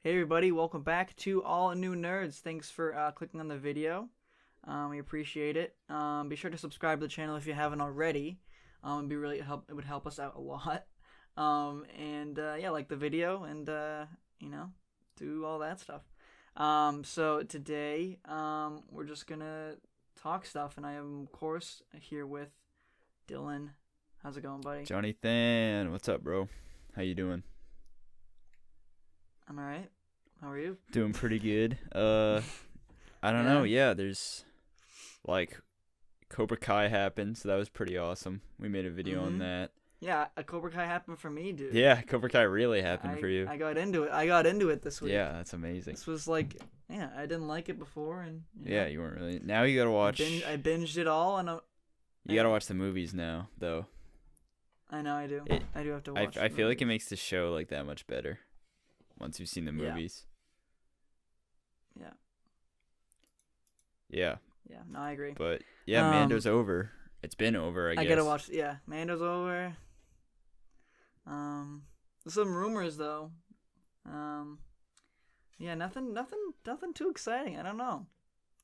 Hey everybody, welcome back to All New Nerds. Thanks for clicking on the video. We appreciate it. Be sure to subscribe to the channel if you haven't already. It would help us out a lot. Like the video and do all that stuff. So today we're just gonna talk stuff, and I am of course here with Dylan. How's it going, buddy? Johnny Than, what's up, bro? How you doing? I'm alright. How are you? Doing pretty good. I don't know. Yeah, there's like Cobra Kai happened, so that was pretty awesome. We made a video on that. Yeah, a Cobra Kai happened for me, dude. Yeah, Cobra Kai really happened for you. I got into it this week. Yeah, that's amazing. This was like, I didn't like it before, and yeah, you weren't really. Now you gotta watch. I binged it all, and you gotta watch the movies now, though. I know I do. I do have to watch. I feel like it makes the show like that much better once you've seen the movies. Yeah. Yeah. Yeah. No, I agree. But yeah, Mando's over. It's been over, I guess. I gotta watch. Yeah, Mando's over. Some rumors though. Yeah, nothing too exciting. I don't know.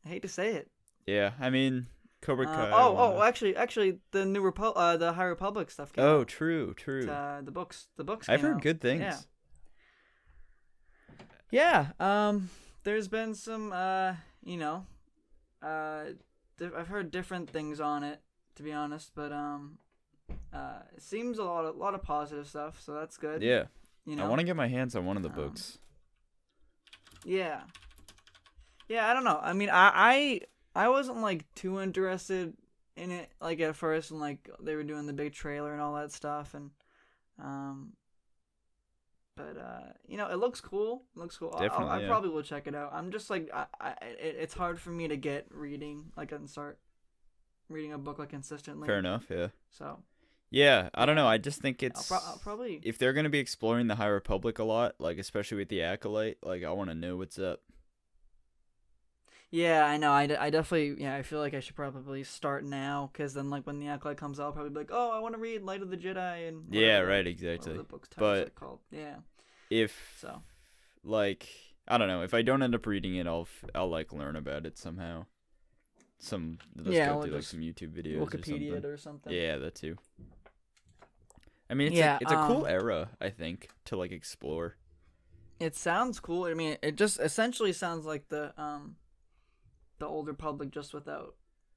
I hate to say it. Yeah, I mean, Cobra Kai. Actually, the new the High Republic stuff came out. Oh, true. The books. I've heard good things. Yeah. There's been some. I've heard different things on it, to be honest, but it seems a lot of positive stuff, so that's good. Yeah. I want to get my hands on one of the books. Yeah. Yeah, I don't know. I mean, I wasn't like too interested in it like at first, when like they were doing the big trailer and all that stuff, and it looks cool. Definitely, I probably will check it out. I'm just like, it's hard for me to get reading and start reading a book like consistently. Fair enough, yeah. So. Yeah, I don't know. I just think it's I'll probably, if they're gonna be exploring the High Republic a lot, like especially with the Acolyte, like I want to know what's up. Yeah, I know. I definitely, I feel like I should probably start now, because then like when the Acolyte comes out, I'll probably be like, oh, I want to read Light of the Jedi and whatever, yeah, right, exactly. The book's titles are called. Yeah. Like, I don't know, if I don't end up reading it, I'll like learn about it somehow. Go through like some YouTube videos Wikipedia or something. Or something. Yeah, that too. I mean, it's a cool era, I think, to like explore. It sounds cool. I mean, it just essentially sounds like the Old Republic, just without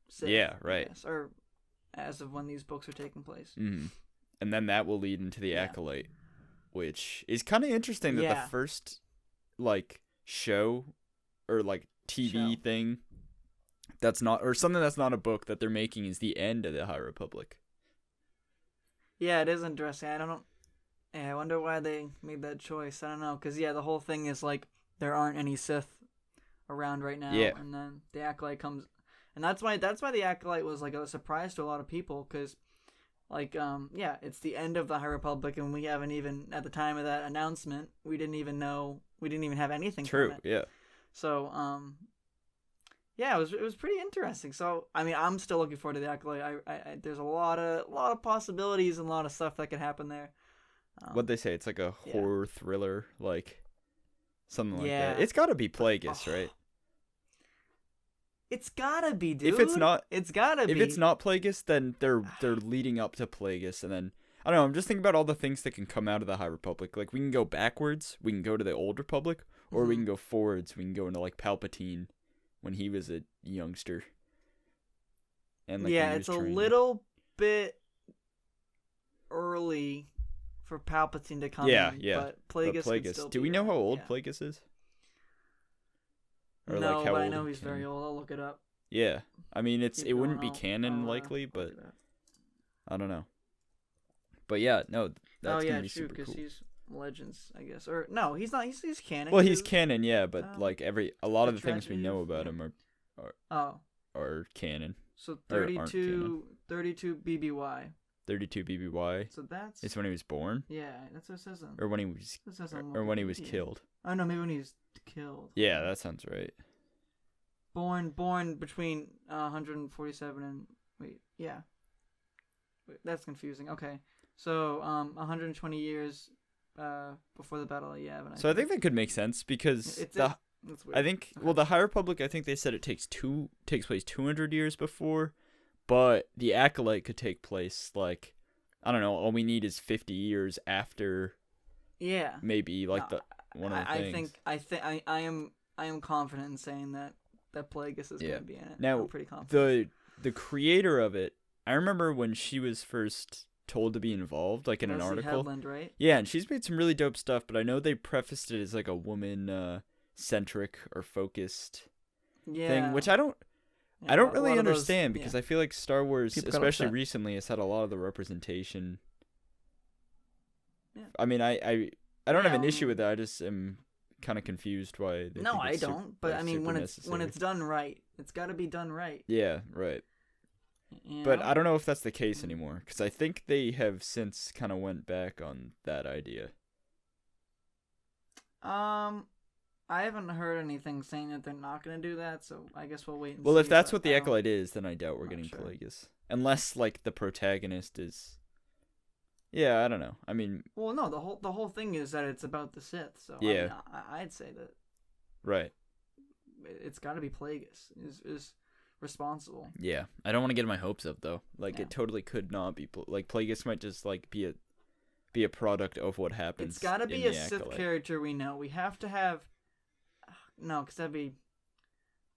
Sith. Yeah, right. Or as of when these books are taking place. Mm-hmm. And then that will lead into the Acolyte, which is kind of interesting that the first like show or like TV thing that's not, or something that's not a book that they're making, is the end of the High Republic. Yeah, it is interesting. I wonder why they made that choice. I don't know, because the whole thing is like there aren't any Sith around right now, and then the Acolyte comes, and that's why the Acolyte was like a surprise to a lot of people, because like it's the end of the High Republic, and we haven't even, at the time of that announcement, we didn't even have anything. True. From it. Yeah. So it was pretty interesting. So I mean, I'm still looking forward to the Acolyte. I there's a lot of possibilities and a lot of stuff that could happen there. What'd they say? It's like a horror thriller, like something like that. It's got to be Plagueis, right? It's gotta be, dude. If it's not, it's gotta be. If it's not Plagueis, then they're leading up to Plagueis, and then I don't know. I'm just thinking about all the things that can come out of the High Republic. Like we can go backwards, we can go to the Old Republic, or we can go forwards. We can go into like Palpatine when he was a youngster. And like it's a little bit early for Palpatine to come in. But Plagueis could still do be we know there. how old Plagueis is? Or no, like but I know he's very old. I'll look it up. Yeah, I mean it wouldn't be canon likely, but I don't know. But yeah, no, that's gonna be super cool. Because he's Legends, I guess, or no, he's not. He's canon. Well, he's canon, yeah, but like a lot of the things we know about him are canon. So 32 BBY. 32 BBY. So that's. It's when he was born. Yeah, that's what it says on. Or when he was killed. Oh no, maybe when he was killed. Yeah, that sounds right. Born between 147 and wait, that's confusing. Okay, so 120 years before the Battle of Yavin. So I think that could make sense because It's weird. I think the High Republic, I think they said it takes place 200 years before, but the Acolyte could take place like, I don't know, all we need is 50 years after. Yeah. Maybe like one of the things. I am confident in saying that Plagueis is going to be in it. Now, I'm pretty confident. The creator of it, I remember when she was first told to be involved, like in an article. Headland, right? Yeah, and she's made some really dope stuff, but I know they prefaced it as like a woman centric or focused thing, which I don't really understand because I feel like Star Wars, especially recently, has had a lot of the representation. Yeah. I mean, I don't have an issue with that. I just am kind of confused why. No, I don't. But I mean, when it's done right, it's got to be done right. Yeah, right. But I don't know if that's the case anymore because I think they have since kind of went back on that idea. I haven't heard anything saying that they're not going to do that, so I guess we'll wait and see. Well, if that's what the Acolyte is, then I doubt we're getting Plagueis. Unless, like, the protagonist is... Yeah, I don't know. I mean... Well, no, the whole thing is that it's about the Sith, so yeah. I mean, I'd say that... Right. It's got to be Plagueis is responsible. Yeah, I don't want to get my hopes up, though. Like, it totally could not be... Like, Plagueis might just, like, be a product of what happens. It's got to be a Sith character we know. We have to have... No, because that'd be...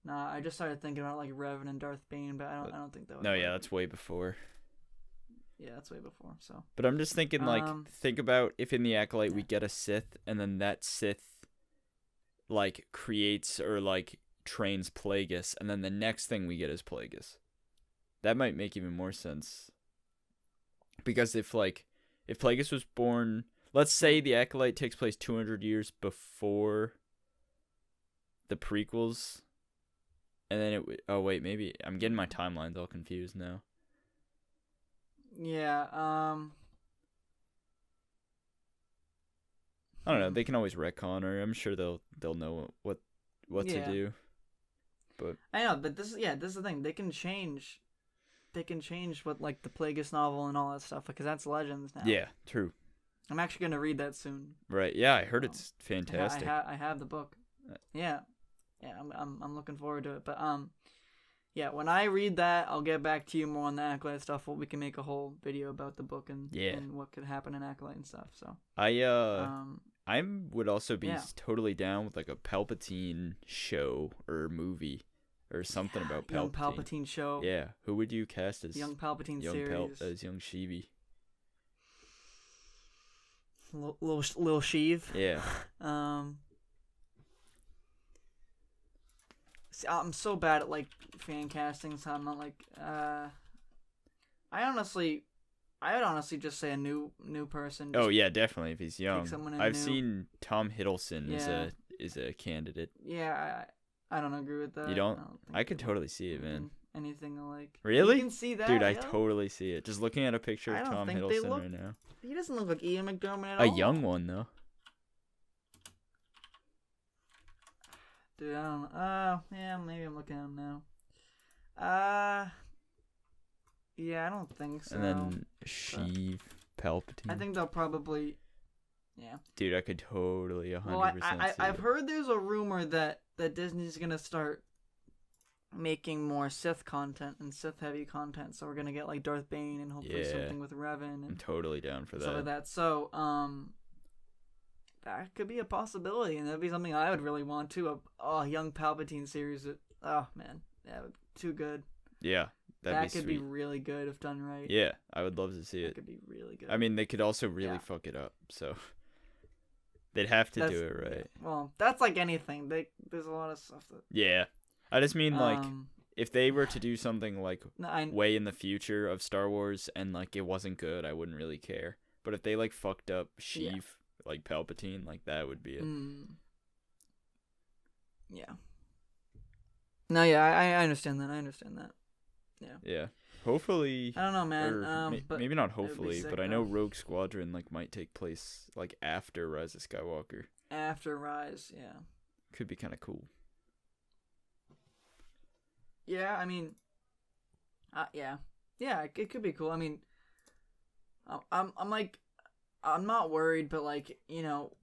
Nah, I just started thinking about, like, Revan and Darth Bane, but I don't think that would... No, yeah, that's way before. Yeah, that's way before, so... But I'm just thinking, like, think about if in the Acolyte we get a Sith, and then that Sith, like, creates or, like, trains Plagueis, and then the next thing we get is Plagueis. That might make even more sense. Because if Plagueis was born... Let's say the Acolyte takes place 200 years before... the prequels, and then it would... Oh, wait, maybe... I'm getting my timelines all confused now. Yeah, I don't know. They can always retcon, or I'm sure they'll know what to do. But I know, but this is the thing. They can change what, like, the Plagueis novel and all that stuff, because that's Legends now. Yeah, true. I'm actually going to read that soon. Right, yeah, I heard it's fantastic. I have the book. Yeah, I'm looking forward to it. But yeah, when I read that, I'll get back to you more on the Acolyte stuff. We can make a whole video about the book and what could happen in Acolyte and stuff. So I would also be totally down with like a Palpatine show or movie or something about Palpatine. Young Palpatine show. Yeah, who would you cast as Young Palpatine series? As young Sheevy. Little Sheev. Yeah. See, I'm so bad at, like, fan casting, so I'm not, like, I would honestly just say a new person. Oh yeah, definitely if he's young. I've new. Seen Tom Hiddleston is a candidate. Yeah, I don't agree with that. You don't? I could totally see it, man. Anything like... Really? You can see that, dude, I totally see it. Just looking at a picture of Tom Hiddleston right now. He doesn't look like Ian McDiarmid at all. A young one, though. Dude, I don't know. Yeah, maybe I'm looking at him now. Yeah, I don't think so. And then Sheev, Palpatine. I think they'll probably... Yeah. Dude, I could totally 100% see I've it. heard there's a rumor that Disney's going to start making more Sith content and Sith-heavy content, so we're going to get, like, Darth Bane and hopefully something with Revan. And I'm totally down for that. Stuff like that. So, that could be a possibility, and that'd be something I would really want too. A young Palpatine series. Oh man, that would be too good. Yeah, that could be really good if done right. Yeah, I would love to see it. That could be really good. I mean, they could also really fuck it up, so they'd have to do it right. Yeah. Well, that's like anything. There's a lot of stuff that. Yeah, I just mean like if they were to do something like way in the future of Star Wars and like it wasn't good, I wouldn't really care. But if they like fucked up Sheev. Like Palpatine, like that would be it. Yeah. No, yeah, I understand that. Yeah. Yeah. Hopefully. I don't know, man. But maybe not hopefully, sick, but I know Rogue Squadron like might take place like after Rise of Skywalker. After Rise, yeah. Could be kind of cool. Yeah, I mean, yeah, it could be cool. I mean, I'm like. I'm not worried, but like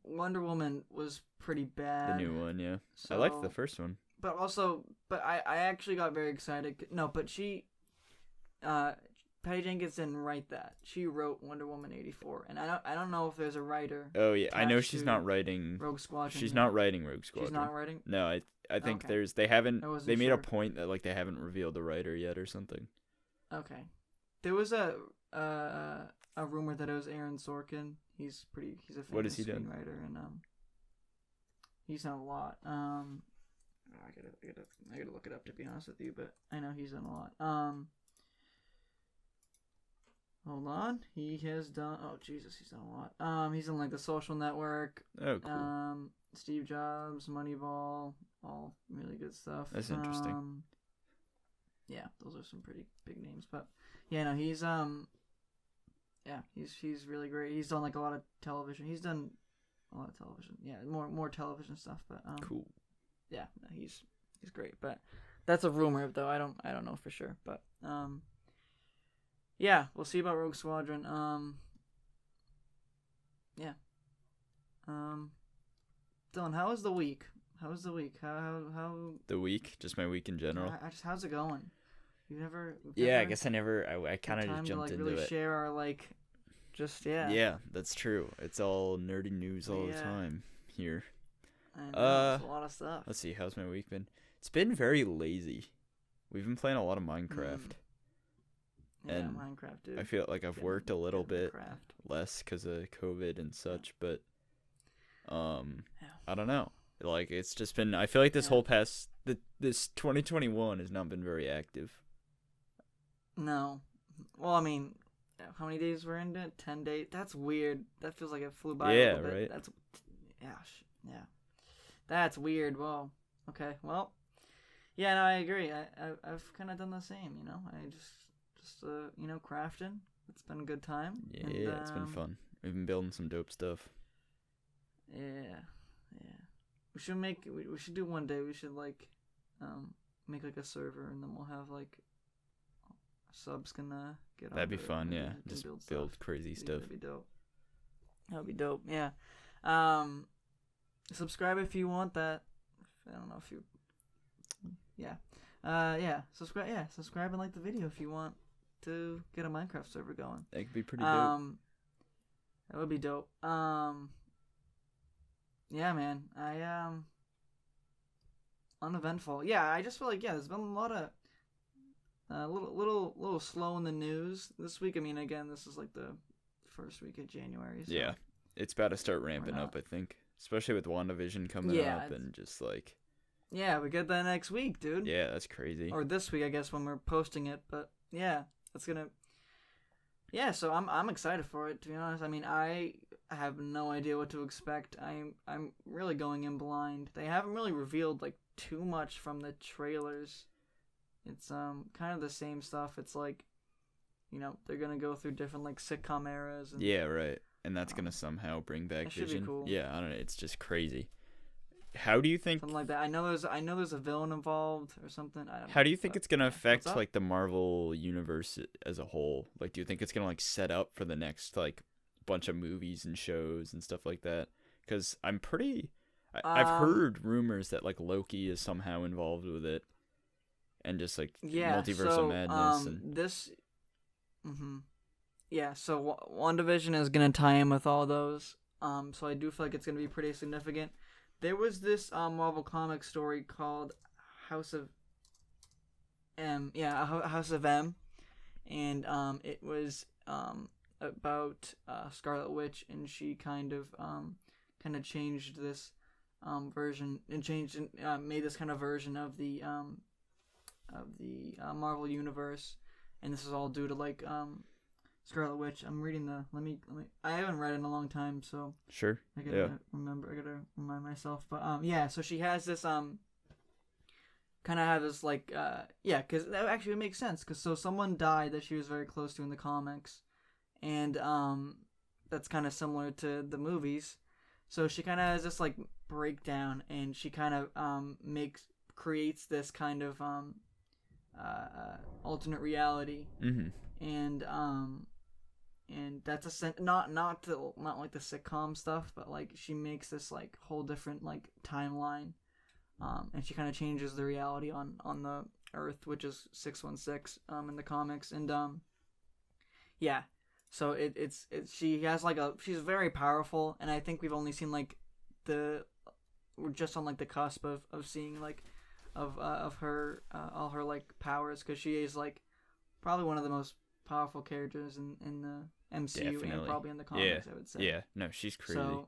Wonder Woman was pretty bad. The new one, yeah. So, I liked the first one. But I actually got very excited. No, but Patty Jenkins didn't write that. She wrote Wonder Woman 84, and I don't know if there's a writer. Oh yeah, I know she's not writing Rogue Squadron. She's not writing Rogue Squadron. She's not writing. No, I think Okay. they made sure. a point that like they haven't revealed the writer yet or something. Okay, there was a rumor that it was Aaron Sorkin. He's a famous What has he done? screenwriter, and he's done a lot. I gotta look it up to be honest with you, but I know he's done a lot. Hold on, he has done. Oh Jesus, he's done a lot. He's in like The Social Network. Oh, cool. Steve Jobs, Moneyball, all really good stuff. That's interesting. Yeah, those are some pretty big names, but yeah, no, he's really great. He's done like a lot of television. He's done a lot of television. Yeah, more television stuff, but Cool. Yeah, no, he's great, but that's a rumor though. I don't know for sure, but yeah, we'll see about Rogue Squadron. Yeah. Dylan, how was the week? How how The week, just my week in general. how's it going? Yeah, I guess I kind of just jumped into really it. share our yeah. Yeah, that's true. It's all nerdy news all the Yeah. time here. I know, it's a lot of stuff. Let's see, how's my week been? It's been very lazy. We've been playing a lot of Minecraft. Yeah, and Minecraft, dude. I feel like I've worked a little bit Craft. less because of COVID and such, but Yeah. I don't know. Like it's just been. I feel like this whole this 2021 has not been very active. No. Well, I mean, how many days we're into it? 10 days? That's weird. That feels like it flew by a Yeah, little bit. right? That's, yeah. That's weird. Whoa. Okay, well. Yeah, no, I agree. I've kind of done the same, I just crafting. It's been a good time. Yeah, and, it's been fun. We've been building some dope stuff. Yeah. We should do one day. We should make like a server, and then we'll have like subs can get on. That'd be fun, yeah. and Just build build crazy stuff. That'd be dope. That'd be dope. Yeah. Subscribe if you want that. I don't know if you. Yeah. Yeah. Subscribe. Yeah. Subscribe and like the video if you want to get a Minecraft server going. That could be pretty dope. That would be dope. Yeah, man. Uneventful. Yeah, I just feel like there's been a lot of little slow in the news this week. I mean, again, this is like the first week of January. So Yeah, it's about to start ramping up, I think, especially with WandaVision coming up and just like. Yeah, we get that next week, dude. Yeah, that's crazy. Or this week, I guess, when we're posting it. But yeah, that's gonna. Yeah, so I'm excited for it. To be honest, I mean, I have no idea what to expect. I'm really going in blind. They haven't really revealed like too much from the trailers. It's kind of the same stuff. It's like, they're gonna go through different like sitcom eras. And, yeah, right. And that's gonna somehow bring back should Vision. be cool. Yeah, I don't know. It's just crazy. How do you think? Something like that. I know there's a villain involved or something. I don't know. How do you think it's gonna affect up? like the Marvel universe as a whole? Like, do you think it's gonna like set up for the next like bunch of movies and shows and stuff like that? Because I've heard rumors that like Loki is somehow involved with it, and just like multiversal madness and this. Yeah, so WandaVision is gonna tie in with all those. So I do feel like it's gonna be pretty significant. There was this Marvel comic story called House of M. Yeah, House of M, and it was about Scarlet Witch, and she kind of changed this version and made this kind of version of the Marvel universe, and this is all due to like Scarlet Witch. I'm reading let me I haven't read it in a long time, so sure. I gotta remind myself. But so she has this kind of have this like because that actually makes sense, because so someone died that she was very close to in the comics, and that's kind of similar to the movies. So she kind of has this like breakdown, and she kind of creates this kind of alternate reality, Mm-hmm. and and that's not like the sitcom stuff, but like she makes this like whole different like timeline, and she kind of changes the reality on the Earth, which is 616 in the comics, and yeah, so it's she has like she's very powerful, and I think we've only seen like we're just on like the cusp of seeing like of her all her like powers, because she is like probably one of the most powerful characters in the MCU. Definitely. And probably in the comics, I would say. Yeah, no, she's crazy. So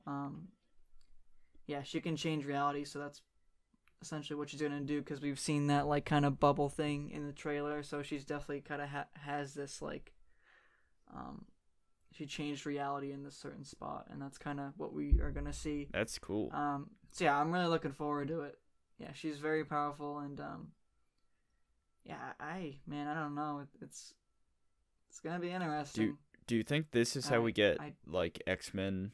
yeah, she can change reality, so that's essentially what she's gonna do, because we've seen that like kind of bubble thing in the trailer. So she's definitely kind of has this like she changed reality in this certain spot, and that's kind of what we are gonna see. That's cool. So yeah, I'm really looking forward to it. Yeah, she's very powerful, and yeah, I don't know, it's gonna be interesting. Do you think this is how we get like X-Men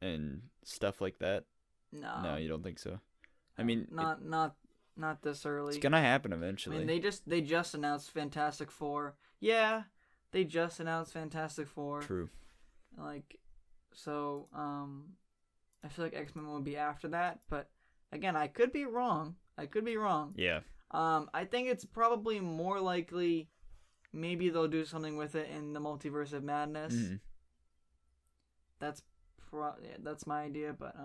and stuff like that? No, you don't think so? I mean, not this early. It's gonna happen eventually. I mean, they just announced Fantastic Four. Yeah, they just announced Fantastic Four. True. Like, so I feel like X-Men will be after that, but again, I could be wrong. Yeah. I think it's probably more likely maybe they'll do something with it in the Multiverse of Madness. Mm-hmm. That's my idea, but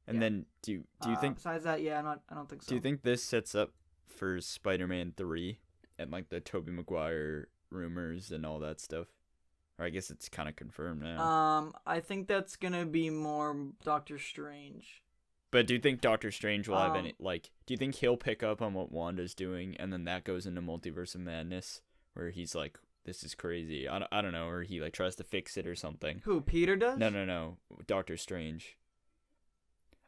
and then do you think, besides that, yeah, I don't think so. Do you think this sets up for Spider-Man 3 and like the Tobey Maguire rumors and all that stuff? Or I guess it's kind of confirmed now. I think that's gonna be more Doctor Strange. But do you think Doctor Strange will have any, like, do you think he'll pick up on what Wanda's doing, and then that goes into Multiverse of Madness, where he's like, this is crazy, I don't know, or he like tries to fix it or something? Who, Peter does? No, Doctor Strange.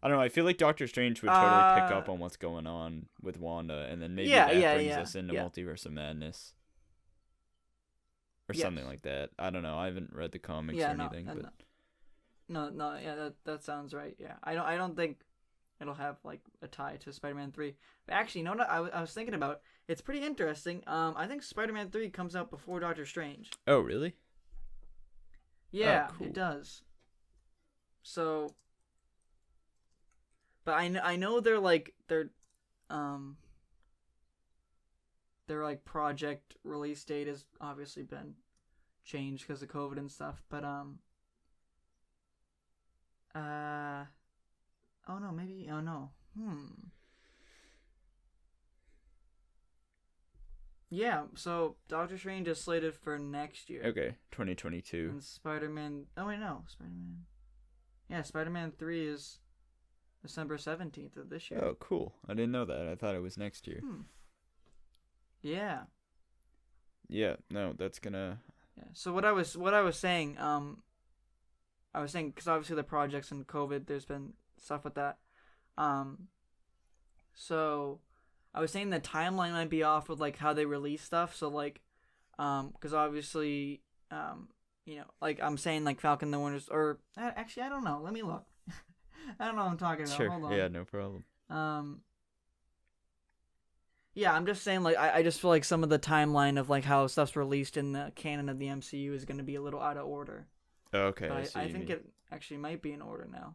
I don't know, I feel like Doctor Strange would totally pick up on what's going on with Wanda, and then maybe that brings us into Multiverse of Madness. Or something like that. I don't know, I haven't read the comics or anything, but... No, yeah, that sounds right, yeah. I don't think it'll have like a tie to Spider-Man 3. But actually, you know what I was thinking about? It's pretty interesting. I think Spider-Man 3 comes out before Doctor Strange. Oh, really? Yeah, cool. It does. So, but I know they're like project release date has obviously been changed because of COVID and stuff, but yeah, so Doctor Strange is slated for next year. Okay, 2022. And Spider-Man... Oh, wait, no. Spider-Man... Yeah, Spider-Man 3 is December 17th of this year. Oh, cool. I didn't know that. I thought it was next year. Yeah. Yeah, no, that's gonna... Yeah. So what I was saying, I was saying, because obviously the projects and COVID, there's been stuff with that. So I was saying the timeline might be off with like how they release stuff. So like, because obviously, you know, like I'm saying like Falcon the Winter, or actually I don't know. Let me look. I don't know what I'm talking about. Sure. Hold on. Yeah, no problem. Yeah, I'm just saying like I just feel like some of the timeline of like how stuff's released in the canon of the MCU is going to be a little out of order. Okay, But I think it actually might be in order now.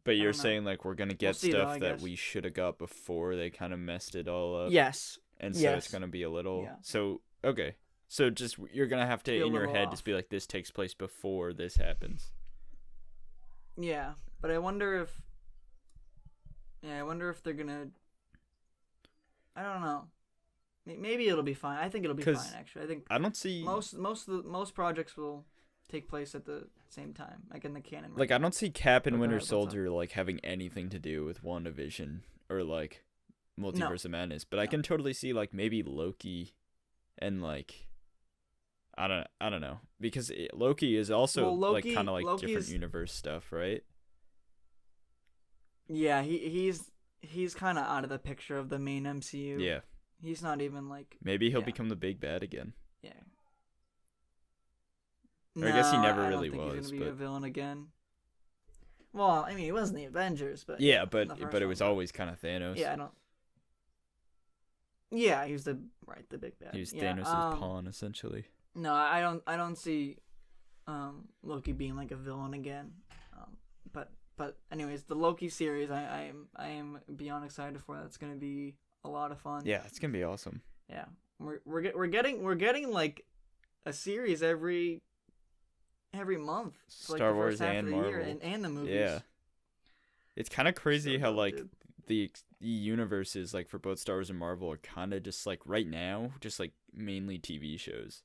But you're saying like we're gonna get stuff that we should have got before they kind of messed it all up. Yes. And so it's gonna be a little. Yeah. So okay. So just you're gonna have to in your head just be like, this takes place before this happens. Yeah, but I wonder if. Yeah, I wonder if they're gonna. I don't know. Maybe it'll be fine. I think it'll be fine. Actually, I think. I don't see most projects will take place at the same time, like in the canon. Like I don't see Cap and Winter Soldier like having anything to do with WandaVision or like Multiverse of Madness, but I can totally see like maybe Loki, and like I don't know, because Loki is also like kind of like Loki's different universe stuff, right? Yeah, he's kind of out of the picture of the main MCU. Yeah, he's not even like. Maybe he'll become the big bad again. Yeah. I guess he never really was. He's gonna be a villain again. Well, I mean, he was in the Avengers, but yeah, but it was always kind of Thanos. Yeah, I don't. Yeah, he was the big bad. He was Thanos' pawn, essentially. No, I don't see Loki being like a villain again. But anyways, the Loki series, I am beyond excited for. That's gonna be a lot of fun. Yeah, it's gonna be awesome. Yeah, we're getting like a series every month. For, like, Star the Wars first half and of the year, Marvel. and the movies. Yeah, it's kind of crazy So how dope, like dude. the universes like for both Star Wars and Marvel are kind of just like right now just like mainly TV shows.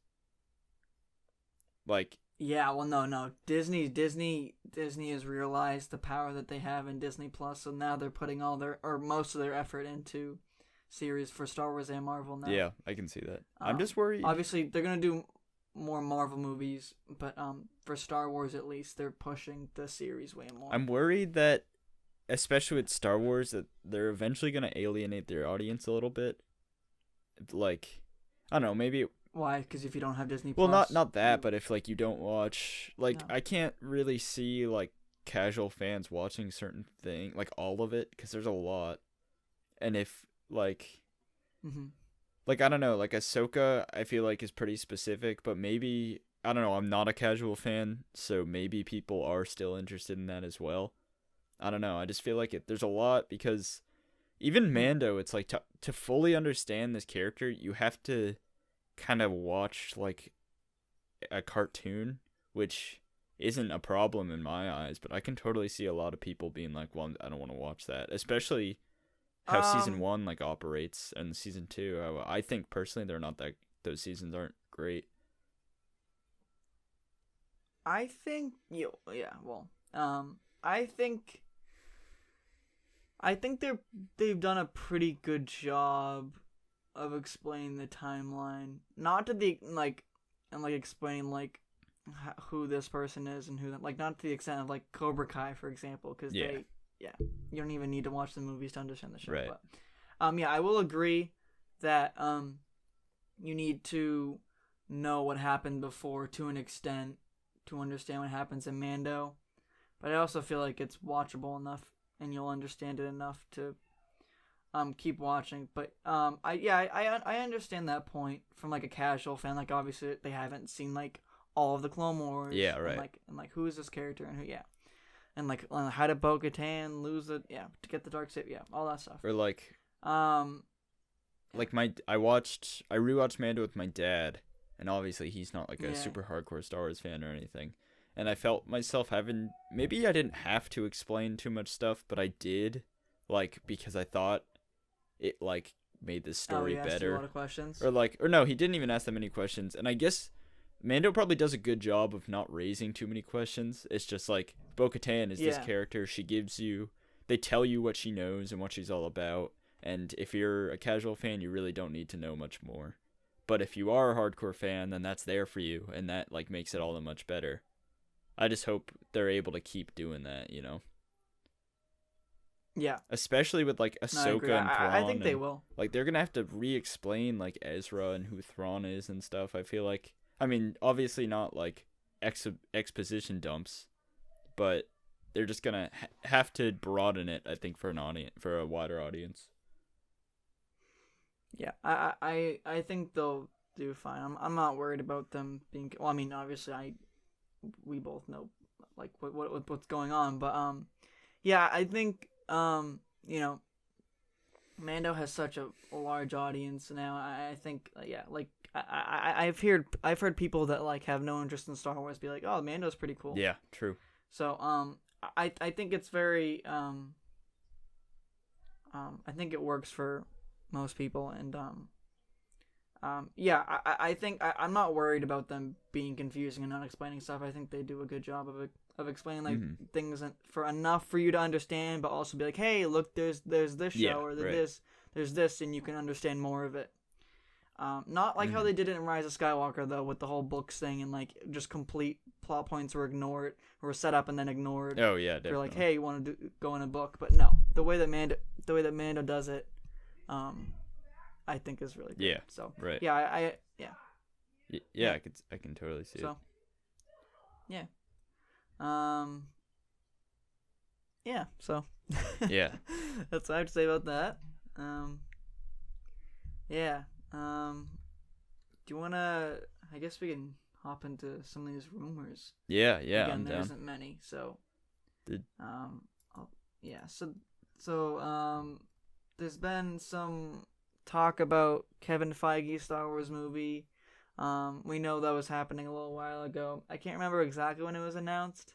Like Yeah, well, no. Disney has realized the power that they have in Disney Plus, so now they're putting all their or most of their effort into series for Star Wars and Marvel now. yeah, I can see that. I'm just worried. Obviously, they're gonna do more Marvel movies, but for Star Wars at least, they're pushing the series way more. I'm worried that, especially with Star Wars, that they're eventually gonna alienate their audience a little bit. Like, I don't know, maybe. Why? Because if you don't have Disney Well, Plus, not that, but if like you don't watch, like, No. I can't really see like casual fans watching certain thing, like all of it, because there's a lot. And if like, Mm-hmm. like I don't know, like Ahsoka, I feel like is pretty specific, but maybe I don't know. I'm not a casual fan, so maybe people are still interested in that as well. I don't know. I just feel like there's a lot because even Mando, it's like to fully understand this character, you have to kind of watch like a cartoon, which isn't a problem in my eyes, but I can totally see a lot of people being like, well, I don't want to watch that, especially how season 1 like operates and season 2. I think personally they're not that, those seasons aren't great. I think I think they've done a pretty good job of explaining the timeline, not to the like and like explaining like who this person is and who that, like, not to the extent of like Cobra Kai, for example, because Yeah. you don't even need to watch the movies to understand the show. Right. But I will agree that you need to know what happened before to an extent to understand what happens in Mando, but I also feel like it's watchable enough and you'll understand it enough to keep watching. But I understand that point from like a casual fan. Like, obviously they haven't seen like all of the Clone Wars. Yeah, right. And like who is this character and who and like how did Bo-Katan lose it? Yeah, to get the dark side. Yeah, all that stuff. Or like Like I rewatched Mando with my dad, and obviously he's not like a Yeah. super hardcore Star Wars fan or anything. And I felt myself having, maybe I didn't have to explain too much stuff, but I did, like, because I thought it like made the story he asked you better. a lot of questions. Or no, he didn't even ask that many questions. And I guess Mando probably does a good job of not raising too many questions. It's just like Bo-Katan is this Yeah. character. They tell you what she knows and what she's all about. And if you're a casual fan, you really don't need to know much more. But if you are a hardcore fan, then that's there for you, and that like makes it all that much better. I just hope they're able to keep doing that, you know. Yeah, Especially with like no, I Ahsoka agree. and Thrawn. I think they and, will. Like, they're gonna have to re-explain like Ezra and who Thrawn is and stuff. I feel like, I mean, obviously not like exposition dumps, but they're just gonna have to broaden it, I think, for a wider audience. Yeah, I think they'll do fine. I'm not worried about them being. Well, I mean, obviously, we both know like what's going on, but yeah, I think you know, Mando has such a large audience now. I think like I've heard people that like have no interest in Star Wars be like, oh, Mando's pretty cool. Yeah, true. So I think it's very I think it works for most people, and I think I'm not worried about them being confusing and not explaining stuff. I think they do a good job of explaining like things for enough for you to understand, but also be like, hey, look, there's this show or there's this, and you can understand more of it. Not like how they did it in Rise of Skywalker though, with the whole books thing, and like just complete plot points were ignored, or set up and then ignored. Oh yeah, definitely. They're like, hey, you want to go in a book, but no, the way that Mando does it, I think is really good. Yeah. So right. yeah, Yeah, I can totally see so it. yeah, yeah. So Yeah. that's what I have to say about that. Yeah. Do you wanna I guess we can hop into some of these rumors. Yeah, Again, I'm there down. isn't many, so Did- yeah. So there's been some talk about Kevin Feige's Star Wars movie. We know that was happening a little while ago. I can't remember exactly when it was announced.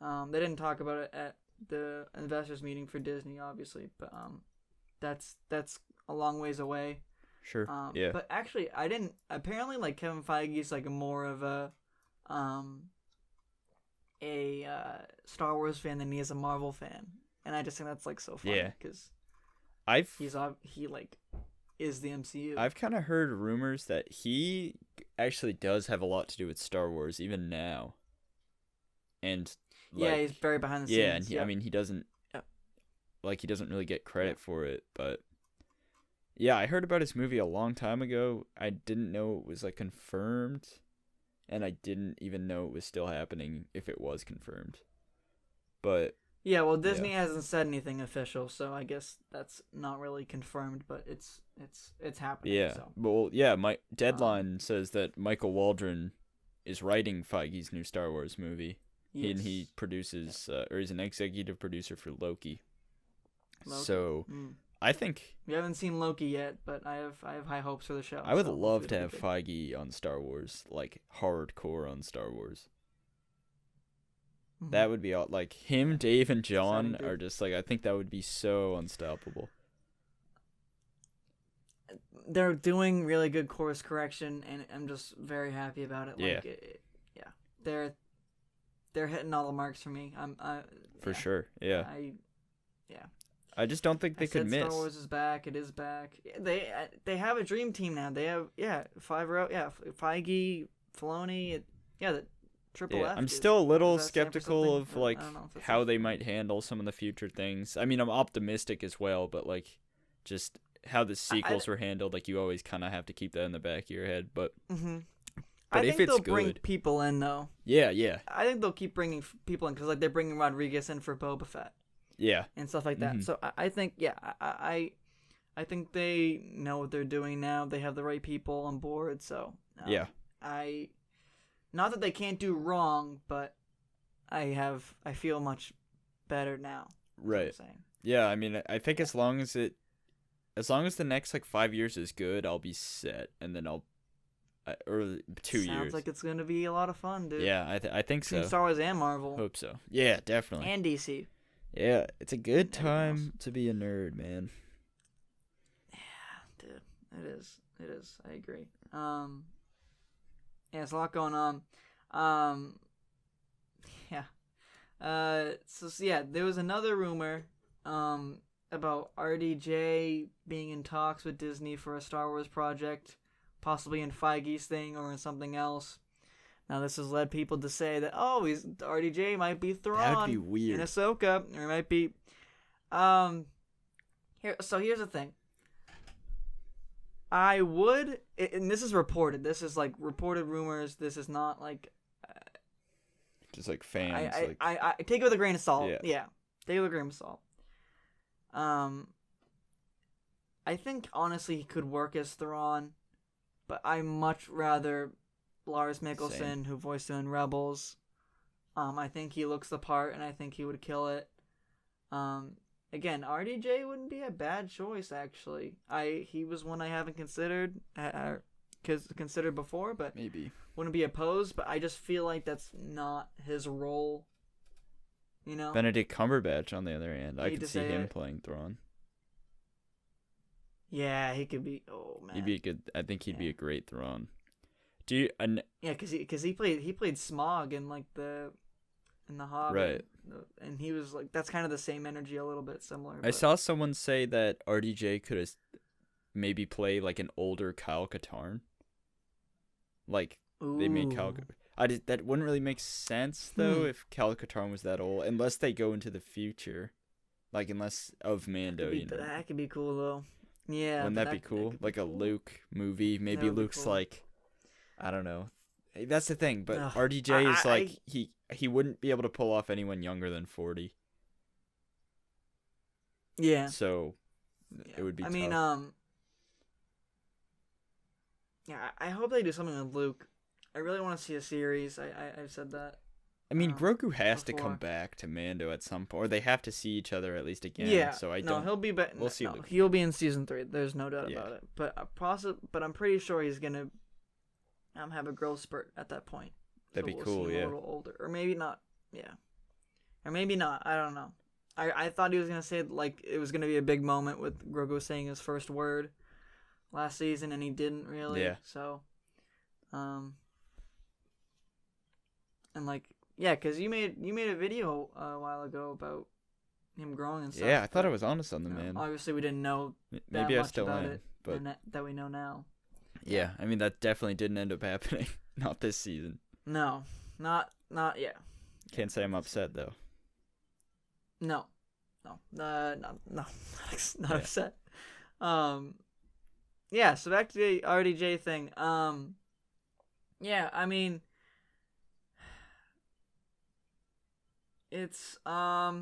They didn't talk about it at the investors meeting for Disney, obviously, but that's a long ways away. Sure. Yeah. But actually, I didn't. Apparently, like Kevin Feige's like more of a Star Wars fan than he is a Marvel fan, and I just think that's like so funny Yeah. because I've he like is the MCU. I've kind of heard rumors that he actually does have a lot to do with Star Wars even now. And yeah, like, he's very behind the yeah, scenes. and I mean he doesn't like he doesn't really get credit for it, but yeah, I heard about his movie a long time ago. I didn't know it was like confirmed, and I didn't even know it was still happening if it was confirmed. But yeah, well, Disney hasn't said anything official, so I guess that's not really confirmed, but it's happening. yeah, So. well, yeah, my Deadline says that Michael Waldron is writing Feige's new Star Wars movie. Yes. He produces, or he's an executive producer for Loki. Loki. So I think we haven't seen Loki yet, but I have high hopes for the show. I would so love to hopefully have it'll be Feige on Star Wars, like hardcore on Star Wars. good. That would be all. Like him, Dave, and John Exciting, are just like I think that would be so unstoppable. They're doing really good course correction, and I'm just very happy about it. Yeah. Like, they're hitting all the marks for me. For sure, yeah. I just don't think they I could said miss. Star Wars is back. It is back. They have a dream team now. They have Feige, Filoni. The Triple Yeah, F. I'm dude. still a little Does that stand for skeptical something? of like I don't know if that's how a- they might handle some of the future things. I mean, I'm optimistic as well, but like just how the sequels were handled, like you always kind of have to keep that in the back of your head. But Mm-hmm. But I if think it's they'll bring good- people in though. yeah, I think they'll keep bringing people in because like they're bringing Rodriguez in for Boba Fett yeah, and stuff like that. Mhm. So I think I think they know what they're doing now. They have the right people on board. So yeah. Not that they can't do wrong, but I feel much better now. is what I'm Right. saying. Yeah, I mean, I think as long as the next like 5 years is good, I'll be set, and then or 2 Sounds years. like it's gonna be a lot of fun, dude. Yeah, I think Between so. Star Wars and Marvel Hope so. Yeah, definitely. and DC. Yeah, it's a good and everything time to be a nerd, man. Dude, it is. It is. I agree. Yeah, there's a lot going on. Yeah. There was another rumor, about RDJ being in talks with Disney for a Star Wars project, possibly in Feige's thing or in something else. Now this has led people to say that RDJ might be Thrawn That would be weird. in Ahsoka, or it might be. Here's the thing. I would, and this is reported. This is like reported rumors. This is not like. Just like fans, I take it with a grain of salt. Yeah. Yeah, take it with a grain of salt. I think honestly he could work as Thrawn, but I much rather Lars Mikkelsen, Same. who voiced him in Rebels. I think he looks the part, and I think he would kill it. Again, RDJ wouldn't be a bad choice actually. He was one I haven't considered, considered before, but maybe. wouldn't be opposed. But I just feel like that's not his role. You know. Benedict Cumberbatch, on the other hand, I Hate could to see say him it. playing Thrawn. Yeah, he could be. Oh man. He'd be a good. I think he'd be Yeah. a great Thrawn. Do you? Yeah, cause he played Smog in like the Hobbit, Right. And he was like that's kind of the same energy, a little bit similar. I but- saw someone say that RDJ could have maybe play like an older Kyle Katarn. Like they made Kyle. Ooh. That wouldn't really make sense though Hmm. if Kyle Katarn was that old, unless they go into the future, like unless of Mando, you know. That could be cool though. Yeah, Wouldn't but that be cool? could Like a cool. Luke movie. Maybe would be Luke's cool. like, I don't know. That's the thing. But Ugh, RDJ is I- like he wouldn't be able to pull off anyone younger than 40. Yeah. So Yeah. it would be. I mean, tough. Yeah, I hope they do something with Luke. I really want to see a series. I've said that. I mean, Grogu has to come Before. back to Mando at some point, or they have to see each other at least again. Yeah. So I no, don't. he'll be back. We'll see No, Luke. he'll be in season 3. There's no doubt Yeah. about it. But but I'm pretty sure he's gonna have a growth spurt at that point. That'd be we'll cool. see him Yeah. a little older, or maybe not. Yeah. Or maybe not. I don't know. I thought he was gonna say like it was gonna be a big moment with Grogu saying his first word last season, and he didn't really. Yeah. So, and like yeah, cause you made a video a while ago about him growing and stuff. Yeah, I thought I but, was honest on the man. Obviously, we didn't know Maybe I much still about am, it, but and that we know now. yeah, I mean that definitely didn't end up happening. Not this season. No, not yeah. Can't say I'm upset though. No, not Yeah. upset. Yeah. So back to the RDJ thing. Yeah. I mean, it's I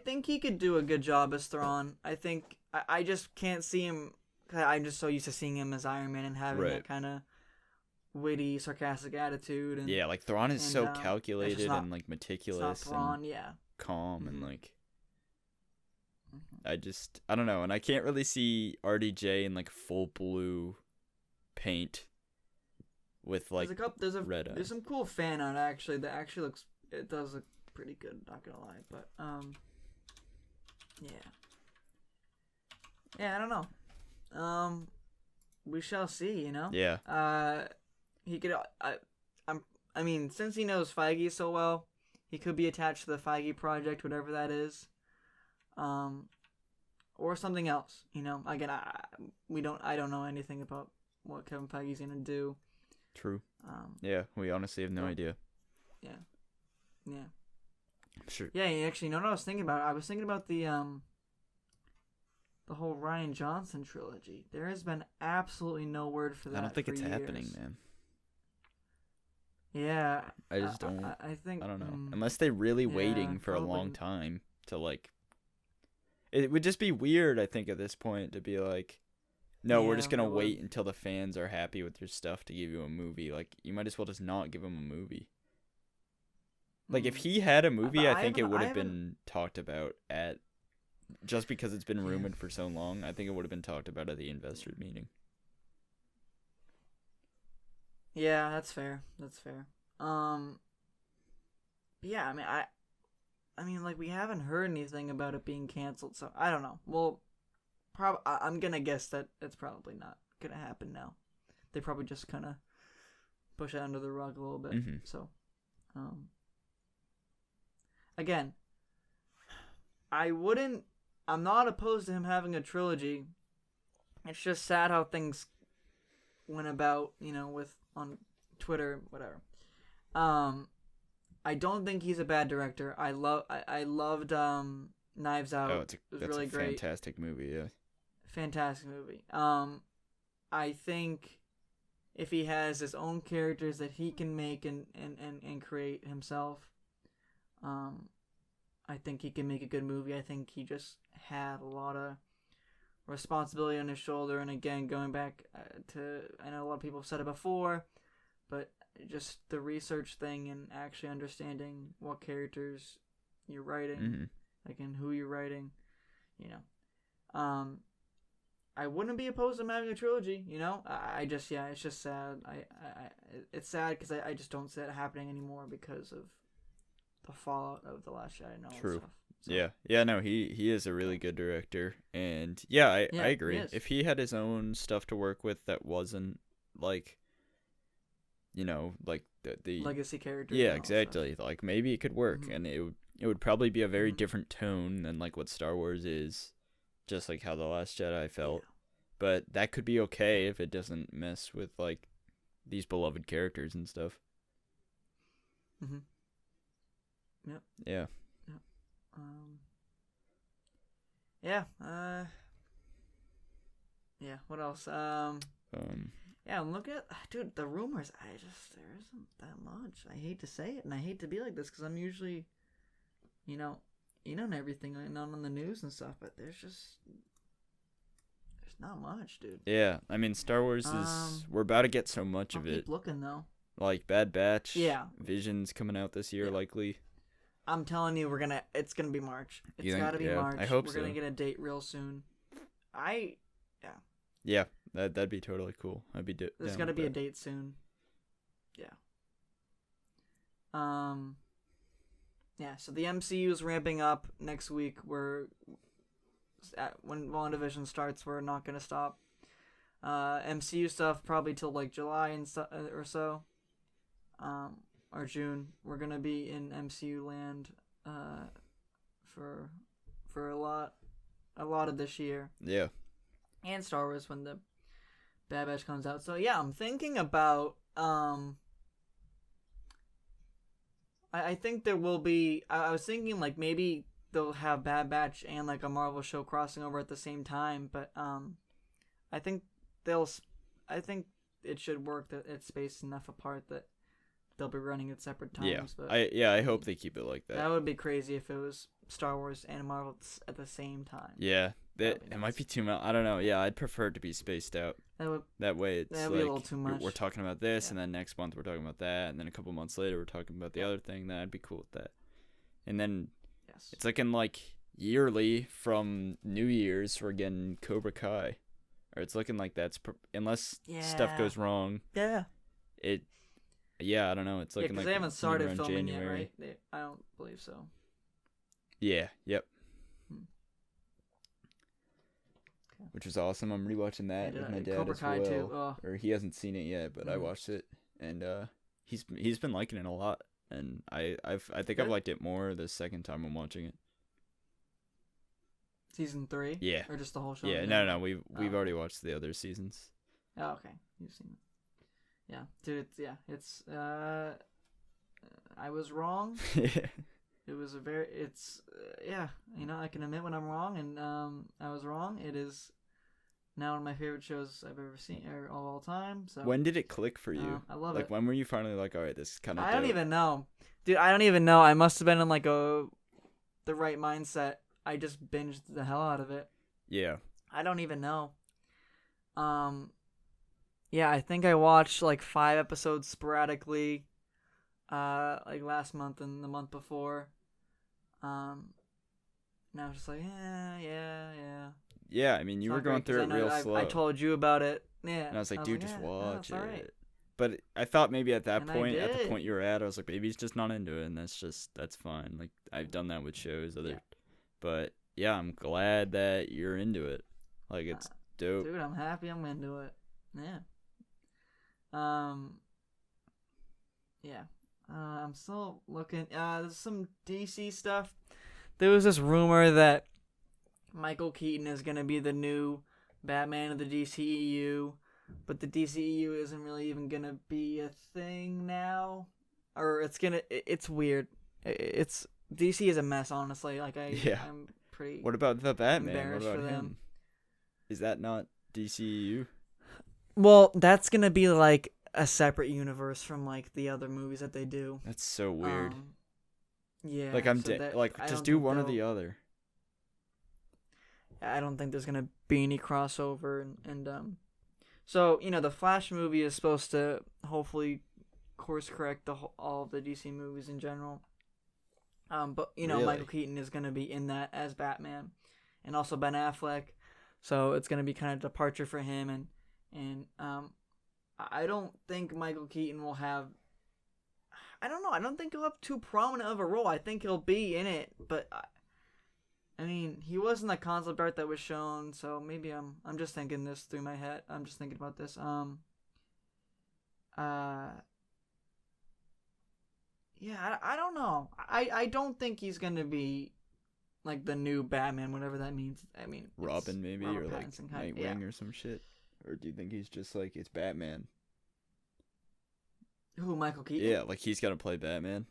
think he could do a good job as Thrawn. I think I just can't see him. I'm just so used to seeing him as Iron Man and having that kind of witty, sarcastic attitude. And yeah, like Thrawn is so calculated not, and like meticulous not Thrawn, and calm and like. I don't know, and I can't really see RDJ in like full blue paint with like red eyes. There's some cool fan art actually that actually it does look pretty good, not gonna lie, but yeah, I don't know, we shall see, you know. Yeah. He could I mean, since he knows Feige so well, he could be attached to the Feige project, whatever that is, or something else, you know. Again, I don't know anything about what Kevin Feige's gonna do. True. Yeah, we honestly have no idea. Yeah. Sure. Yeah, actually, you know what I was thinking about? I was thinking about the whole Rian Johnson trilogy. There has been absolutely no word for that. I don't think it's years. happening, man. Yeah. I just don't. I think. I don't know. Unless they're really waiting for probably. a long time to like. It would just be weird, I think, at this point to be like, no, we're just gonna wait until the fans are happy with your stuff to give you a movie. Like, you might as well just not give them a movie. Like, if he had a movie, I think it would have been talked about at. Just because it's been rumored for so long, I think it would have been talked about at the investor meeting. Yeah, that's fair. Yeah, I mean, like, we haven't heard anything about it being canceled, so I don't know. Well, I'm gonna guess that it's probably not gonna happen now. They probably just kind of push it under the rug a little bit. Mm-hmm. So, again, I'm not opposed to him having a trilogy. It's just sad how things went about, you know, with on Twitter, whatever. I don't think he's a bad director. I loved Knives Out. Oh, it was that's really a great. fantastic movie, yeah. Fantastic movie. I think if he has his own characters that he can make and create himself, I think he can make a good movie. I think he just had a lot of responsibility on his shoulder. And again, going back I know a lot of people have said it before, but just the research thing and actually understanding what characters you're writing, like, and who you're writing, you know. I wouldn't be opposed to him having a trilogy, you know. I just, it's just sad. It's sad because I just don't see it happening anymore because of the fallout of The Last Jedi and all True. that stuff. So. Yeah. No, he is a really good director, and I agree. He is. If he had his own stuff to work with that wasn't like, you know, like the legacy character. Yeah, exactly. Like, maybe it could work, and it would probably be a very Mm-hmm. different tone than like what Star Wars is, just like how The Last Jedi felt. Yeah. But that could be okay if it doesn't mess with like these beloved characters and stuff. Mhm. Yep. Yeah. Yep. Yeah. Yeah. What else? Yeah. Look at dude. The rumors. There isn't that much. I hate to say it, and I hate to be like this because I'm usually, you know, and everything going on the news and stuff. But there's There's not much, dude. Yeah, I mean, Star Wars is we're about to get so much of it. Keep looking though. Like Bad Batch. Yeah. Vision's coming out this year, likely. I'm telling you, it's gonna be March. It's gotta be March. I hope we're so. We're gonna get a date real soon. Yeah, that'd be totally cool. I'd be There's gotta be a date soon. Yeah. Yeah. So the MCU is ramping up next week. When WandaVision starts, we're not gonna stop. MCU stuff probably till like July or so. Or June. We're gonna be in MCU land for a lot of this year. Yeah. And Star Wars when the Bad Batch comes out. So yeah, I'm thinking about I think there will be I was thinking like maybe they'll have Bad Batch and like a Marvel show crossing over at the same time, but I think it should work that it's spaced enough apart that they'll be running at separate times. Yeah, but I hope they keep it like that. That would be crazy if it was Star Wars and Marvel at the same time. Yeah, it might be too much. I don't know. Yeah, I'd prefer it to be spaced out. That way it's that'd like be a little too much. We're talking about this, and then next month we're talking about that, and then a couple months later we're talking about the other thing. Then I'd be cool with that. And then it's looking like yearly from New Year's we're getting Cobra Kai, or it's looking like that's unless stuff goes wrong. Yeah. Yeah, I don't know. It's looking like they haven't started filming January. yet, right? I don't believe so. Yeah. Yep. Okay. Which was awesome. I'm rewatching that with my dad Cobra as Kai well. Too. Oh. Or he hasn't seen it yet, but I watched it, and he's been liking it a lot, and I think I've liked it more the second time I'm watching it. Season 3? Yeah. Or just the whole show? Yeah. No. We've already watched the other seasons. Oh, okay. You've seen it. Yeah, dude. It's I was wrong. It was I can admit when I'm wrong, and I was wrong. It is now one of my favorite shows I've ever seen or of all time. So when did it click for you? I love it. Like when were you finally like, all right, this is kind of I don't even know, dude. I don't even know. I must have been in like the right mindset. I just binged the hell out of it. Yeah. I don't even know. Yeah, I think I watched like 5 episodes sporadically, like last month and the month before. And I was just like, yeah. Yeah, I mean, you were going through it real slow. I told you about it. Yeah. And I was like, dude, just watch it. Right. But I thought maybe at that point, at the point you were at, I was like, maybe he's just not into it, and that's fine. Like, I've done that with shows. But yeah, I'm glad that you're into it. Like, it's dope. Dude, I'm happy I'm into it. Yeah. Yeah. I'm still looking. There's some DC stuff. There was this rumor that Michael Keaton is gonna be the new Batman of the DCEU, but the DCEU isn't really even gonna be a thing now, or it's weird. It's DC is a mess, honestly. Like I'm pretty. What about the Batman? Embarrassed what about for him? them. Is that not DCEU? Well, that's gonna be like a separate universe from like the other movies that they do. That's so weird. Yeah. Like just do one or the other. I don't think there's gonna be any crossover, and so the Flash movie is supposed to hopefully course correct all of the DC movies in general. But Really? Michael Keaton is gonna be in that as Batman, and also Ben Affleck, so it's gonna be kind of departure for him, and I don't think Michael Keaton will have. I don't know. I don't think he'll have too prominent of a role. I think he'll be in it, but I mean, he was in the concept art that was shown, so maybe I'm just thinking this through my head. I'm just thinking about this. Yeah, I don't know. I don't think he's gonna be like the new Batman, whatever that means. I mean, Robin maybe, Robert or like Pattinson Nightwing or some shit. Or do you think he's just like it's Batman? Who, Michael Keaton? Yeah, like he's gonna play Batman.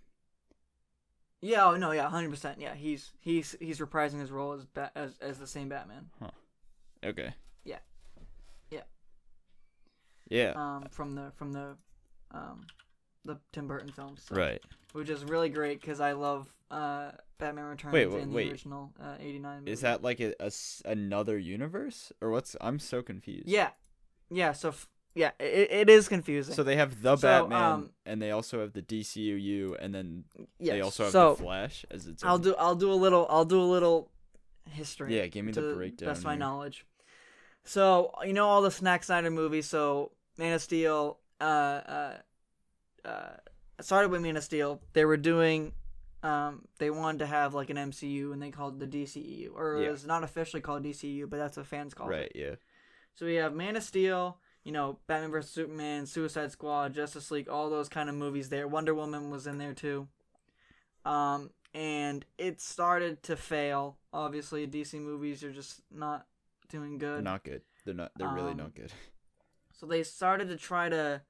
Yeah, oh no, yeah, 100%. Yeah, he's reprising his role as the same Batman. Huh. Okay. Yeah. From the Tim Burton films. So, right. Which is really great because I love Batman Returns Wait, and the wait. original 89 movie. Is that like another universe or what's? I'm so confused. Yeah. Yeah, so it is confusing. So they have the So, Batman, and they also have the DCUU, and then yes. they also have so the Flash as its I'll own. do a little history. Yeah, give me to the breakdown. Best of my here. knowledge. So you know all the Snyder movies. So Man of Steel. It started with Man of Steel. They were doing. They wanted to have like an MCU, and they called it the DCEU, or it was not officially called DCEU, but that's what fans called it. Right. Yeah. So we have Man of Steel, Batman vs Superman, Suicide Squad, Justice League, all those kind of movies there. Wonder Woman was in there too. And it started to fail. Obviously, DC movies are just not doing good. They're not good. They're not. They're really not good. So they started to try to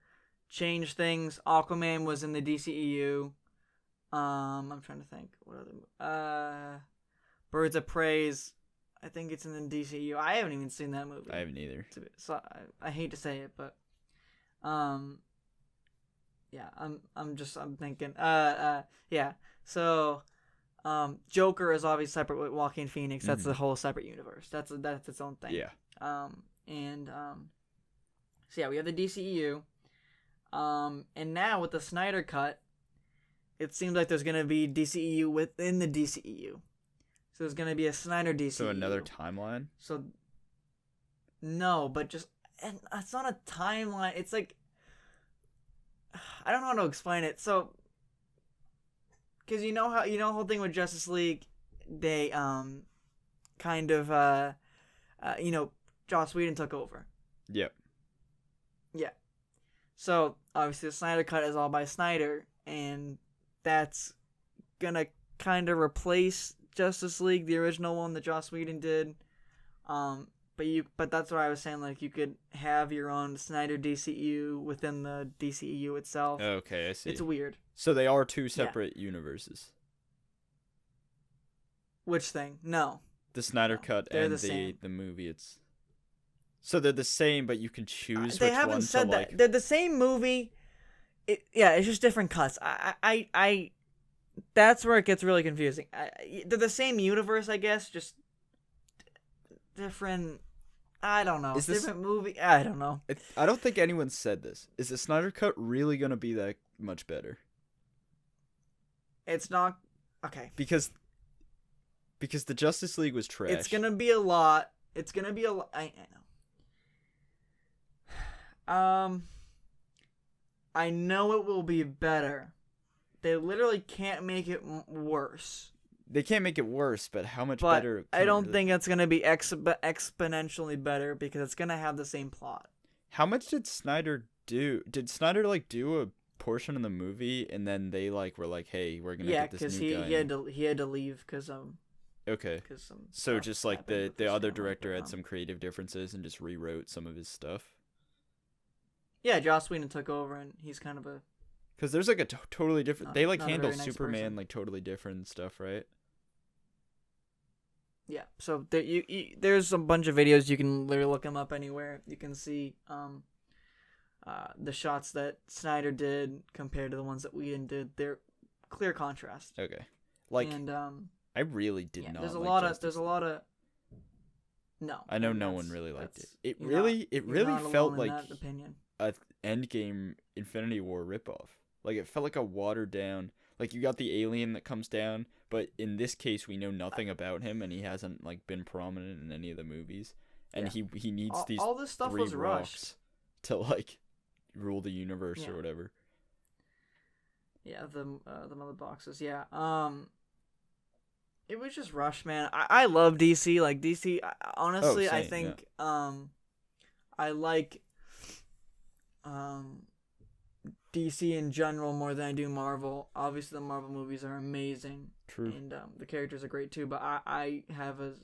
change things. Aquaman was in the DCEU. I'm trying to think. What other? Birds of Prey's. I think it's in the DCU. I haven't even seen that movie. I haven't either. So I hate to say it, but yeah, I'm thinking. Yeah. So Joker is obviously separate with Joaquin Phoenix. That's the whole separate universe. That's its own thing. Yeah. So yeah, we have the DCEU. And now with the Snyder cut, it seems like there's gonna be DCEU within the DCEU. So there's gonna be a Snyder DCEU. So another timeline? So no, but just and it's not a timeline. It's like I don't know how to explain it. So because the whole thing with Justice League, they kind of Joss Whedon took over. Yep. Yeah. So obviously the Snyder cut is all by Snyder, and that's gonna kind of replace Justice League, the original one that Joss Whedon did. But that's what I was saying. Like you could have your own Snyder DCU within the DCEU itself. Okay, I see. It's weird. So they are two separate universes. Which thing? No. The Snyder cut and the movie. It's so they're the same, but you can choose they which haven't one said to that. like. They're the same movie. It's just different cuts. That's where it gets really confusing. They're the same universe, I guess, just different. I don't know. Different movie. I don't know. I don't think anyone said this. Is the Snyder cut really gonna be that much better? It's not. Okay. Because the Justice League was trash. It's gonna be a lot. It's gonna be a lot. I know. I know it will be better. They literally can't make it worse. They can't make it worse, but how much better? I don't think it's gonna be exponentially better because it's gonna have the same plot. How much did Snyder do? Did Snyder do a portion of the movie and then they were like, "Hey, we're gonna get this new guy." Yeah, because he had to leave because Okay. So just like the other director had some creative differences and just rewrote some of his stuff. Yeah, Joss Whedon took over and he's kind of a. Because there's a totally different. They handle nice Superman person. totally different stuff, right? Yeah. So there's a bunch of videos you can literally look them up anywhere. You can see the shots that Snyder did compared to the ones that Whedon did. They're clear contrast. Okay. And I really did not. There's a like lot of. No. I know no one really liked it. It you're really not felt alone like in that opinion. a Endgame Infinity War ripoff. Like it felt like a watered down. Like you got the alien that comes down, but in this case we know nothing about him, and he hasn't been prominent in any of the movies, and he needs all this stuff three was rocks rushed to rule the universe or whatever. Yeah, the mother boxes. Yeah. It was just rushed, man. I love DC. Like DC, honestly, same, I think I like DC in general more than I do Marvel. Obviously, the Marvel movies are amazing. True. And the characters are great too. But I have a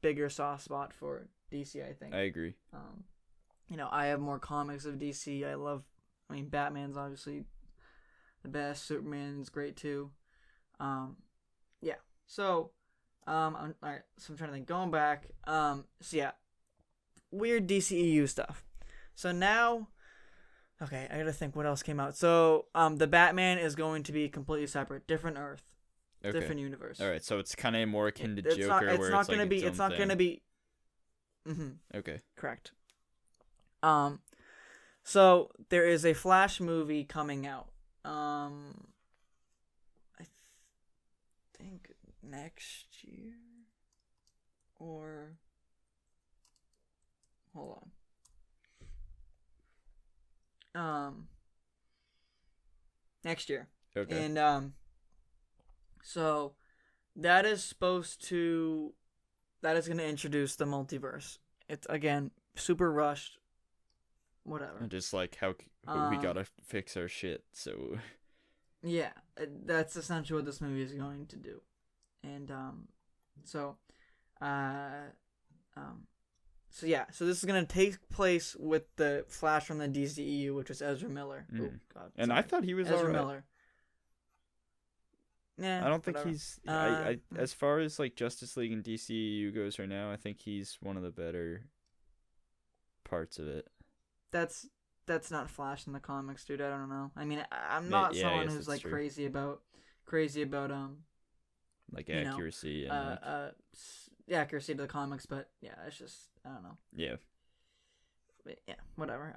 bigger soft spot for DC. I think. I agree. I have more comics of DC. Batman's obviously the best. Superman's great too. Yeah. So, all right. So I'm trying to think. Going back. So yeah, weird DCEU stuff. So now, okay, I gotta think what else came out. So, the Batman is going to be completely separate, different Earth. Okay. different universe. All right, so it's kind of more akin to It's Joker, not. It's where not it's gonna like be. its It's own not gonna thing. be. Mm-hmm. Okay. Correct. So there is a Flash movie coming out. I think next year, or hold on. Next year. Okay. And so that is supposed to. That is going to introduce the multiverse. It's again super rushed. Whatever. Just like how we gotta fix our shit. So yeah, that's essentially what this movie is going to do, and so, so yeah, so this is gonna take place with the Flash from the DCEU, which is Ezra Miller. Oh God, and I thought he was Ezra alright. Miller. Yeah, I don't think whatever. he's. I as far as like Justice League and DCEU goes right now, I think he's one of the better parts of it. That's not Flash in the comics, dude. I don't know. I mean, I'm not someone who's like true. crazy about like accuracy and accuracy to the comics, but yeah, it's just I don't know. Yeah. But yeah, whatever.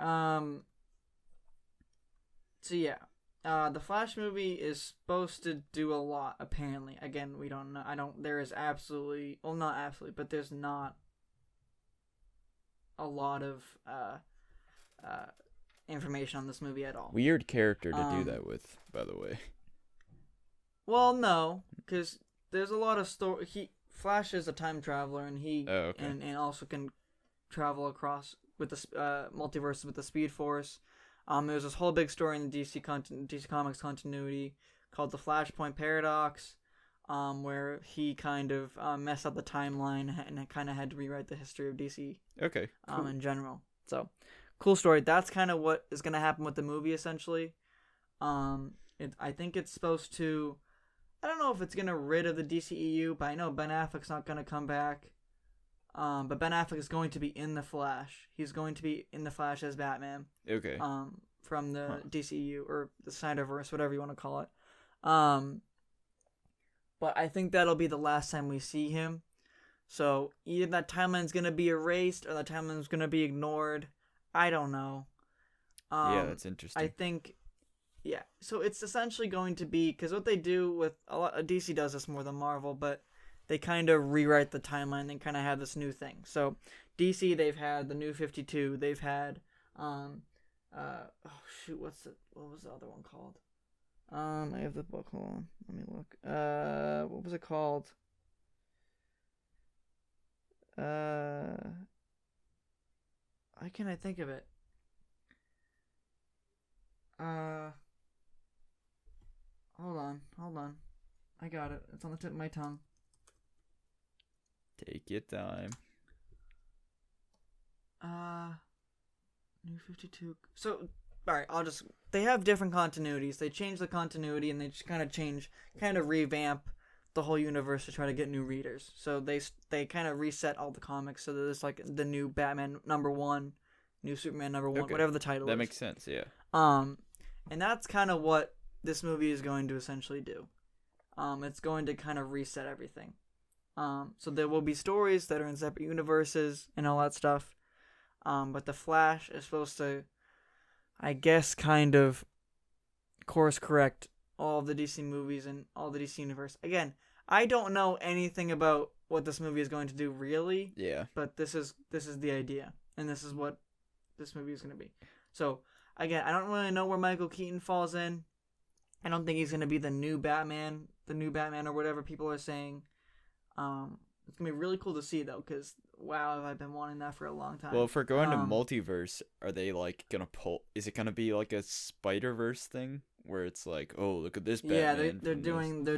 So yeah, the Flash movie is supposed to do a lot. Apparently, again, we don't know. There is absolutely, well, not absolutely, but there's not a lot of information on this movie at all. Weird character to do that with, by the way. Well, no, because there's a lot of story. Flash is a time traveler, and and also can travel across with the multiverse with the Speed Force. There's this whole big story in the DC Comics continuity called the Flashpoint Paradox, where he kind of messed up the timeline and kind of had to rewrite the history of DC. Okay. Cool. In general, so cool story. That's kind of what is going to happen with the movie, essentially. I think it's supposed to. I don't know if it's gonna rid of the DCEU, but I know Ben Affleck's not gonna come back. But Ben Affleck is going to be in the Flash. He's going to be in the Flash as Batman. Okay. From the DCEU or the Snyderverse, whatever you want to call it. But I think that'll be the last time we see him. So either that timeline's gonna be erased or that timeline's gonna be ignored. I don't know. Yeah, that's interesting. I think. Yeah, so it's essentially going to be, because what they do with a lot, DC does this more than Marvel, but they kind of rewrite the timeline. They kind of have this new thing. So DC, they've had the New 52. They've had what was the other one called? I have the book. Hold on, let me look. What was it called? Why can't I think of it? Hold on. I got it. It's on the tip of my tongue. Take your time. New 52. So, alright, they have different continuities. They change the continuity and they just kind of revamp the whole universe to try to get new readers. So they kind of reset all the comics so that there's like the new Batman #1, new Superman #1, Okay. whatever the title is. That makes sense, yeah. And that's kind of what this movie is going to essentially do. It's going to kind of reset everything. So there will be stories that are in separate universes and all that stuff. But the Flash is supposed to, I guess, kind of course correct all of the DC movies and all the DC universe. Again, I don't know anything about what this movie is going to do really. Yeah. But this is the idea, and this is what this movie is going to be. So again, I don't really know where Michael Keaton falls in. I don't think he's going to be the new Batman or whatever people are saying. It's going to be really cool to see, though, because, wow, have I been wanting that for a long time. Well, if we're going to multiverse, are they, like, going to pull... Is it going to be, like, a Spider-Verse thing? Where it's like, oh, look at this Batman. Yeah, they're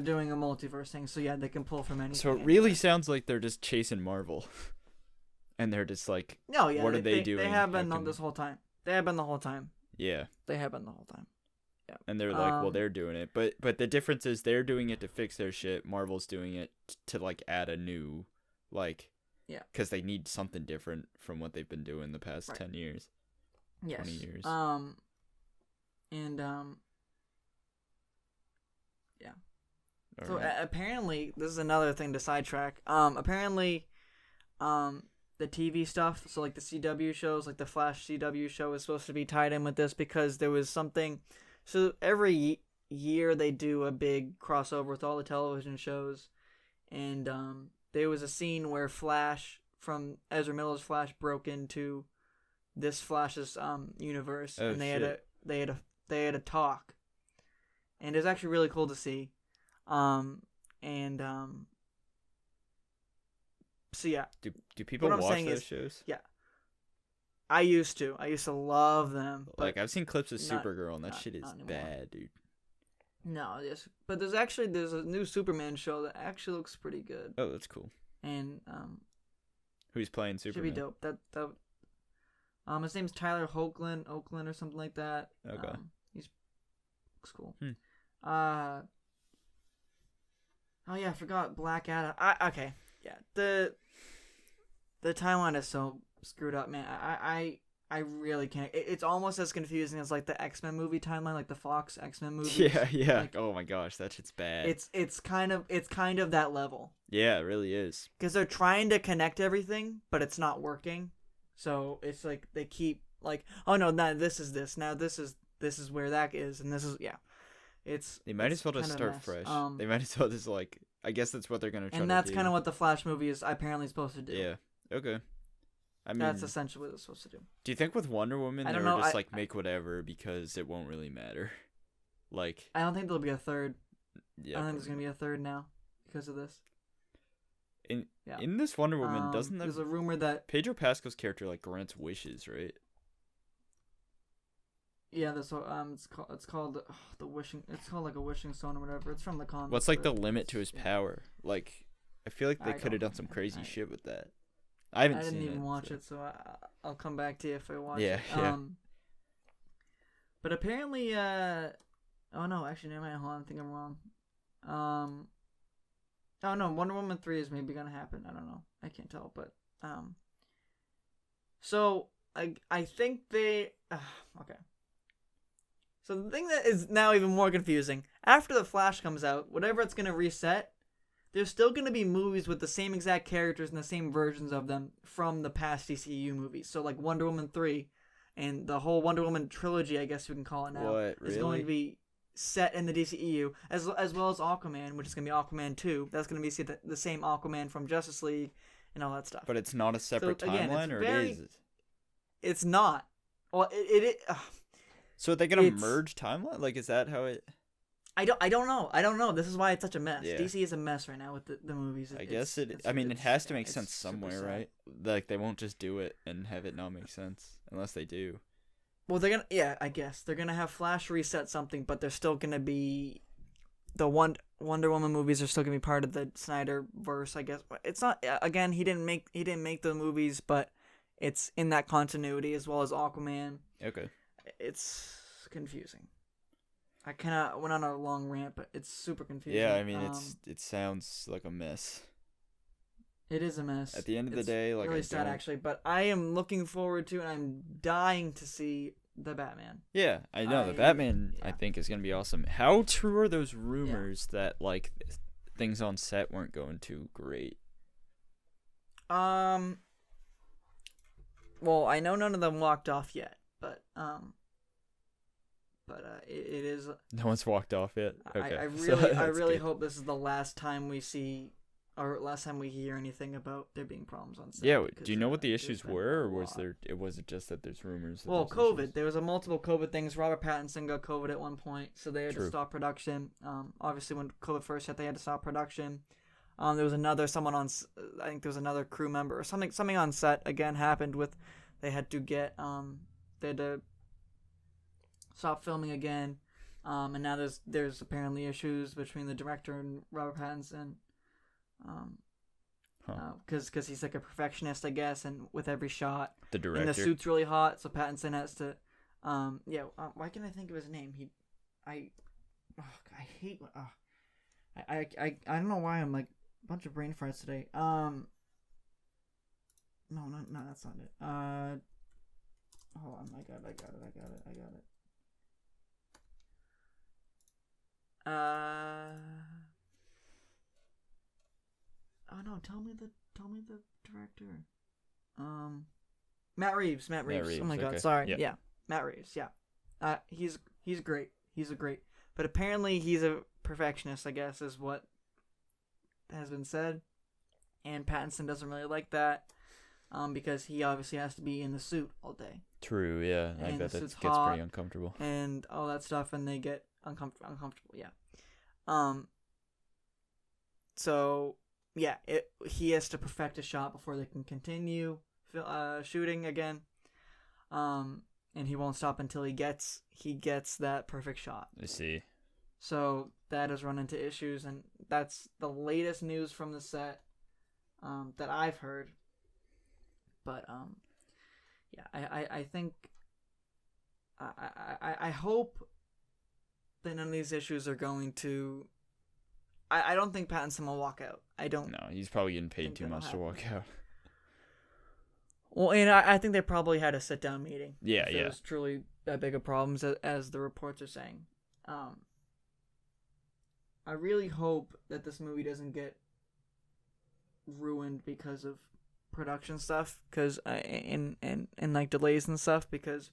doing a multiverse thing, so yeah, they can pull from anything. So it really sounds like they're just chasing Marvel. And they're just like, no, yeah, what are they doing? They have been this whole time. They have been the whole time. Yeah. They have been the whole time. Yeah. And they're like, well, they're doing it. But the difference is they're doing it to fix their shit. Marvel's doing it to, like, add a new, like... Yeah. Because they need something different from what they've been doing the past 10 years. Yes. 20 years. And, yeah. So right. apparently, this is another thing to sidetrack. Apparently, the TV stuff, so like the CW shows, like the Flash CW show, is supposed to be tied in with this because there was something. So every year they do a big crossover with all the television shows, and there was a scene where Flash from Ezra Miller's Flash broke into this Flash's universe, Oh and shit. they had a talk, and it's actually really cool to see. And so yeah, Do people what I'm watch saying those is, shows? yeah, I used to love them, Like but I've seen clips of not Supergirl and that shit is not anymore. bad, dude. No, yes, but there's a new Superman show that actually looks pretty good, Oh, that's cool. and Who's playing should Superman? be dope. That his name's Tyler Hoechlin, Oakland or something like that. Okay. He's looks cool. Hmm. Oh yeah, I forgot Black Adam. Okay, yeah. The timeline is so screwed up, man. I really can't. It's almost as confusing as like the X-Men movie timeline, like the Fox X-Men movie. Yeah. Like, Oh my gosh, that shit's bad. it's kind of that level. Yeah, it really is. Because they're trying to connect everything, but it's not working. So it's like they keep like, oh no, now this is this. Now this is where that is, and this is They might it's as well just kind of a start mess. fresh. They might as well just like. I guess that's what they're gonna try to do. And that's kind of what the Flash movie is apparently supposed to do. Yeah. Okay. I mean, That's essentially what it's supposed to do. do you think with Wonder Woman I they don't were know, just like make whatever because it won't really matter? Like. I don't think there'll be a third. Yeah. I don't think there's gonna be a third now because of this. In this Wonder Woman, doesn't there's a rumor that Pedro Pascal's character like grants wishes, right? that's what it's called the wishing. It's called like a wishing stone or whatever. It's from the comics. What's like the limit to his power? Like, I feel like they I could have don't done some know. crazy I- shit with that. I haven't I seen didn't even it, watch so. it, so I'll come back to you if I watch Yeah, it. yeah. But apparently, oh no, actually, never mind. Hold on, I think I'm wrong. Oh no, Wonder Woman 3 is maybe gonna happen. I don't know. I can't tell, but so I think they okay. So the thing that is now even more confusing, after the Flash comes out, whatever it's gonna reset, there's still gonna be movies with the same exact characters and the same versions of them from the past DCU movies. So like Wonder Woman 3 and the whole Wonder Woman trilogy, I guess we can call it now, What, is going really? to be set in the DCEU, as well as Aquaman, which is going to be Aquaman 2. That's going to be the same Aquaman from Justice League and all that stuff. But it's not a separate again, timeline, it's or very- it is? It's not. Well, it So are they gonna it's- merge timeline? Like, is that how it? I don't know. This is why it's such a mess. Yeah. DC is a mess right now with the movies. I guess it. it's- I mean, it it's- has to make it's sense super somewhere, sad. right? Like, they won't just do it and have it not make sense unless they do. Well, they're gonna I guess they're gonna have Flash reset something, but they're still gonna be the Wonder Woman movies are still gonna be part of the Snyder verse. I guess it's not. Again, he didn't make the movies, but it's in that continuity as well as Aquaman. Okay. It's confusing. I kind of went on a long rant, but it's super confusing. Yeah, I mean, it sounds like a mess. It is a mess. At the end of the It's day, like, really I sad don't- actually, but I am looking forward to, and I'm dying to see the Batman. Yeah, I know the I- Batman. I yeah. think is gonna be awesome. How true are those rumors that like things on set weren't going too great? Well, I know none of them walked off yet, but it is. No one's walked off yet. Okay. I so really that's good. hope this is the last time we see, or last time we hear anything about there being problems on set. Yeah. because, Do you know what the there's issues been were, or a was lot. there? Was it just that there's rumors? That Well, there's COVID. issues? There was a multiple COVID things. Robert Pattinson got COVID at one point, so they had True. to stop production. Obviously, when COVID first hit, they had to stop production. There was someone on. I think there was another crew member or something. Something on set again happened with. They had to get. They had to stop filming again. And now there's apparently issues between the director and Robert Pattinson. Because he's like a perfectionist, I guess, and with every shot. The And the director. suit's really hot, so Pattinson has to. Why can't I think of his name? I hate. I don't know why I'm like a bunch of brain farts today. No, that's not it. Hold on, I got it. No, tell me the director. Matt Reeves. Oh my God, okay. sorry. Yeah, Matt Reeves. Yeah, he's great. He's a great, but apparently he's a perfectionist, I guess, is what has been said. And Pattinson doesn't really like that, because he obviously has to be in the suit all day. True, yeah. I And bet the that suit's gets hot pretty uncomfortable. and all that stuff, and they get uncomfortable. Yeah. So yeah, he has to perfect a shot before they can continue shooting again. And he won't stop until he gets that perfect shot. I see. So that has run into issues, and that's the latest news from the set that I've heard. But yeah, I think I hope that none of these issues are going to. I don't think Pattinson will walk out. I don't. No, he's probably getting paid too much to walk out. Well, and I think they probably had a sit-down meeting. Yeah, if it was truly that big of problems as the reports are saying. I really hope that this movie doesn't get ruined because of production stuff, because and like delays and stuff, because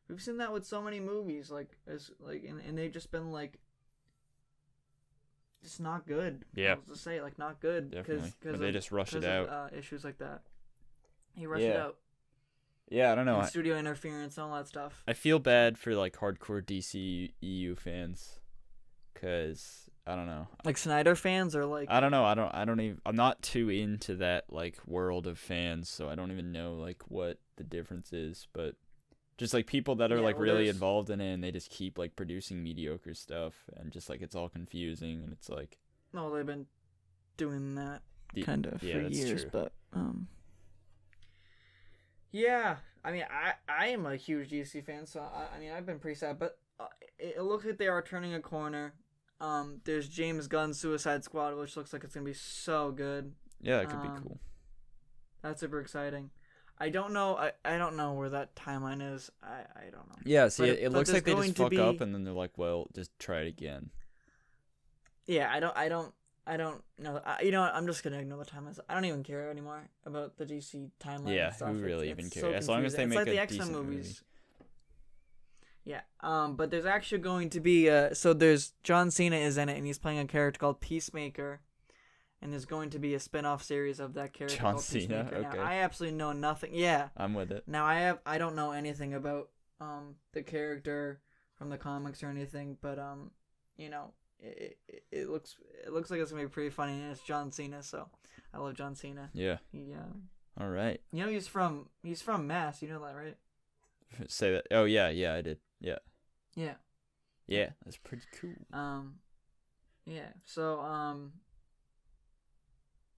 we've seen that with so many movies, and they've just been like, just not good. Yeah, I was to say, like, not good. Definitely. Because they just rush it out. Issues like that. He rushed it out. Yeah, I don't know. And studio interference and all that stuff. I feel bad for like hardcore DC EU fans, cause I don't know. Like Snyder fans, or like, I don't know. I don't even. I'm not too into that like world of fans, so I don't even know like what the difference is. But just like people that are really involved in it, and they just keep like producing mediocre stuff, and just like it's all confusing, and it's like. No, they've been doing that kind of for years, true. But yeah, I mean, I am a huge DC fan, so I mean, I've been pretty sad, but it looks like they are turning a corner. There's James Gunn's Suicide Squad, which looks like it's gonna be so good. Yeah, it could be cool. That's super exciting. I don't know. I don't know where that timeline is. I don't know. Yeah, see, it looks like they just fuck up, and then they're like, well, just try it again. Yeah, I don't know. You know what? I'm just gonna ignore the timelines. I don't even care anymore about the DC timeline. Yeah, and stuff. who really even cares? So as long as they make like a the X-Men decent movies. movie. Yeah. But there's actually going to be so there's John Cena is in it, and he's playing a character called Peacemaker, and there's going to be a spin-off series of that character. John called Cena. Peacemaker. Okay. Now, I absolutely know nothing. Yeah. I'm with it. Now I don't know anything about the character from the comics or anything, but you know, it looks like it's gonna be pretty funny, and it's John Cena, so I love John Cena. Yeah. He All right. You know, he's from Mass. You know that, right? Say that. Oh yeah, I did. Yeah. Yeah. Yeah, that's pretty cool. Yeah. So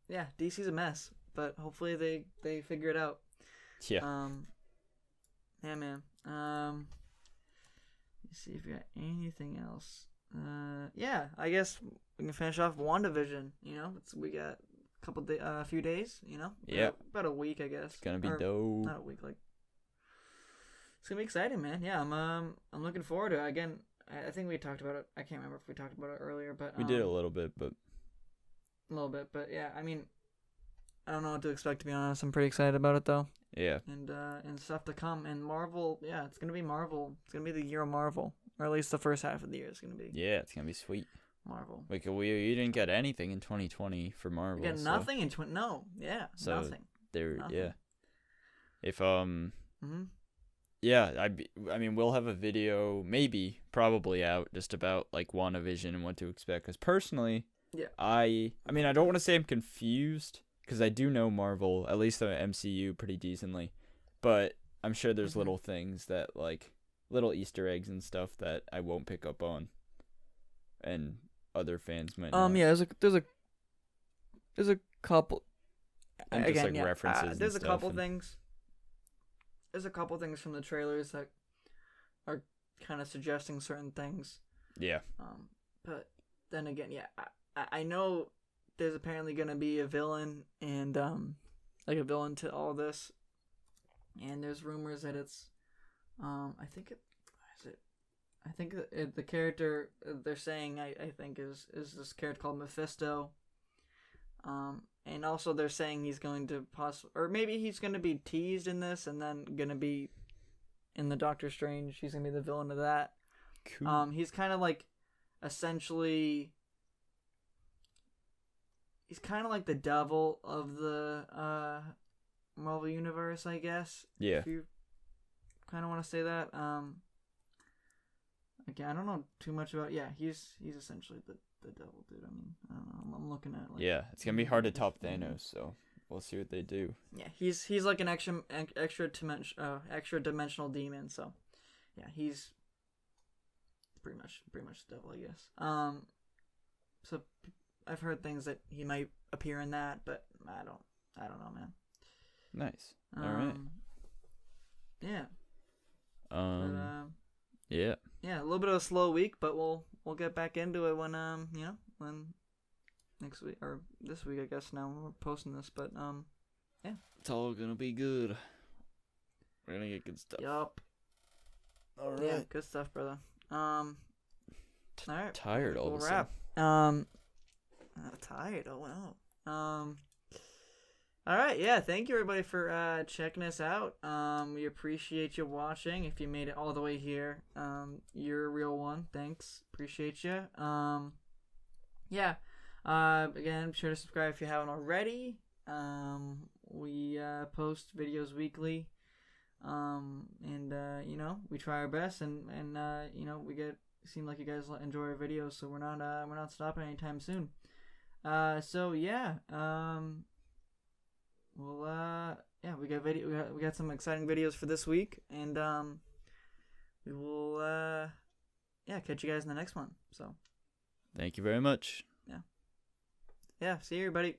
yeah, DC's a mess, but hopefully they figure it out. Yeah. Yeah, man. Let me see if we got anything else. Yeah, I guess we can finish off WandaVision. You know, we got a few days. You know, yeah, about a week, I guess. It's gonna be dope. Not a week, like. It's gonna be exciting, man. Yeah, I'm looking forward to it. Again, I think we talked about it. I can't remember if we talked about it earlier, but we did a little bit, but yeah. I mean, I don't know what to expect, to be honest. I'm pretty excited about it though. Yeah. And stuff to come. And Marvel, yeah, it's gonna be Marvel. It's gonna be the year of Marvel, or at least the first half of the year is gonna be. Yeah, it's gonna be sweet. Marvel. Like you didn't get anything in 2020 for Marvel. We got nothing in no. Yeah. So nothing. Yeah. If Yeah, I mean, we'll have a video, probably out, just about, like, WandaVision and what to expect. Because personally, yeah, I mean, I don't want to say I'm confused, because I do know Marvel, at least the MCU, pretty decently. But I'm sure there's little things that, like, little Easter eggs and stuff that I won't pick up on. And other fans might not. Yeah, there's a couple. And just, like, references there's and a couple things. There's a couple things from the trailers that are kind of suggesting certain things. Yeah. But then again, yeah, I know there's apparently gonna be a villain and like a villain to all this, and there's rumors that it's I think the character they're saying I think is this character called Mephisto. And also they're saying he's going to or maybe he's going to be teased in this, and then going to be in the Doctor Strange. He's going to be the villain of that. Cool. He's kind of like, essentially, he's kind of like the devil of the Marvel Universe, I guess. Yeah. If you kind of want to say that. Again, I don't know too much about. Yeah, he's essentially the devil, dude. I mean, I don't know. I'm looking at like. Yeah, it's gonna be hard to top Thanos, so we'll see what they do. Yeah, he's like an extra dimensional demon. So, yeah, he's pretty much the devil, I guess. So I've heard things that he might appear in that, but I don't know, man. Nice. All right. Yeah. Yeah. Yeah, a little bit of a slow week, but we'll get back into it when when next week or this week, I guess. Now we're posting this, but yeah, it's all gonna be good. We're gonna get good stuff. Yup. All right. Yeah, good stuff, brother. All right. Tired all of a wrap. sudden. Tired. Oh wow. All right, yeah. Thank you everybody for checking us out. We appreciate you watching. If you made it all the way here, you're a real one. Thanks, appreciate you. Yeah. Again, be sure to subscribe if you haven't already. We post videos weekly. And we try our best, and seem like you guys enjoy our videos, so we're not stopping anytime soon. So yeah. Well, yeah, we got some exciting videos for this week, and we will catch you guys in the next one. So, thank you very much. Yeah, see you, everybody.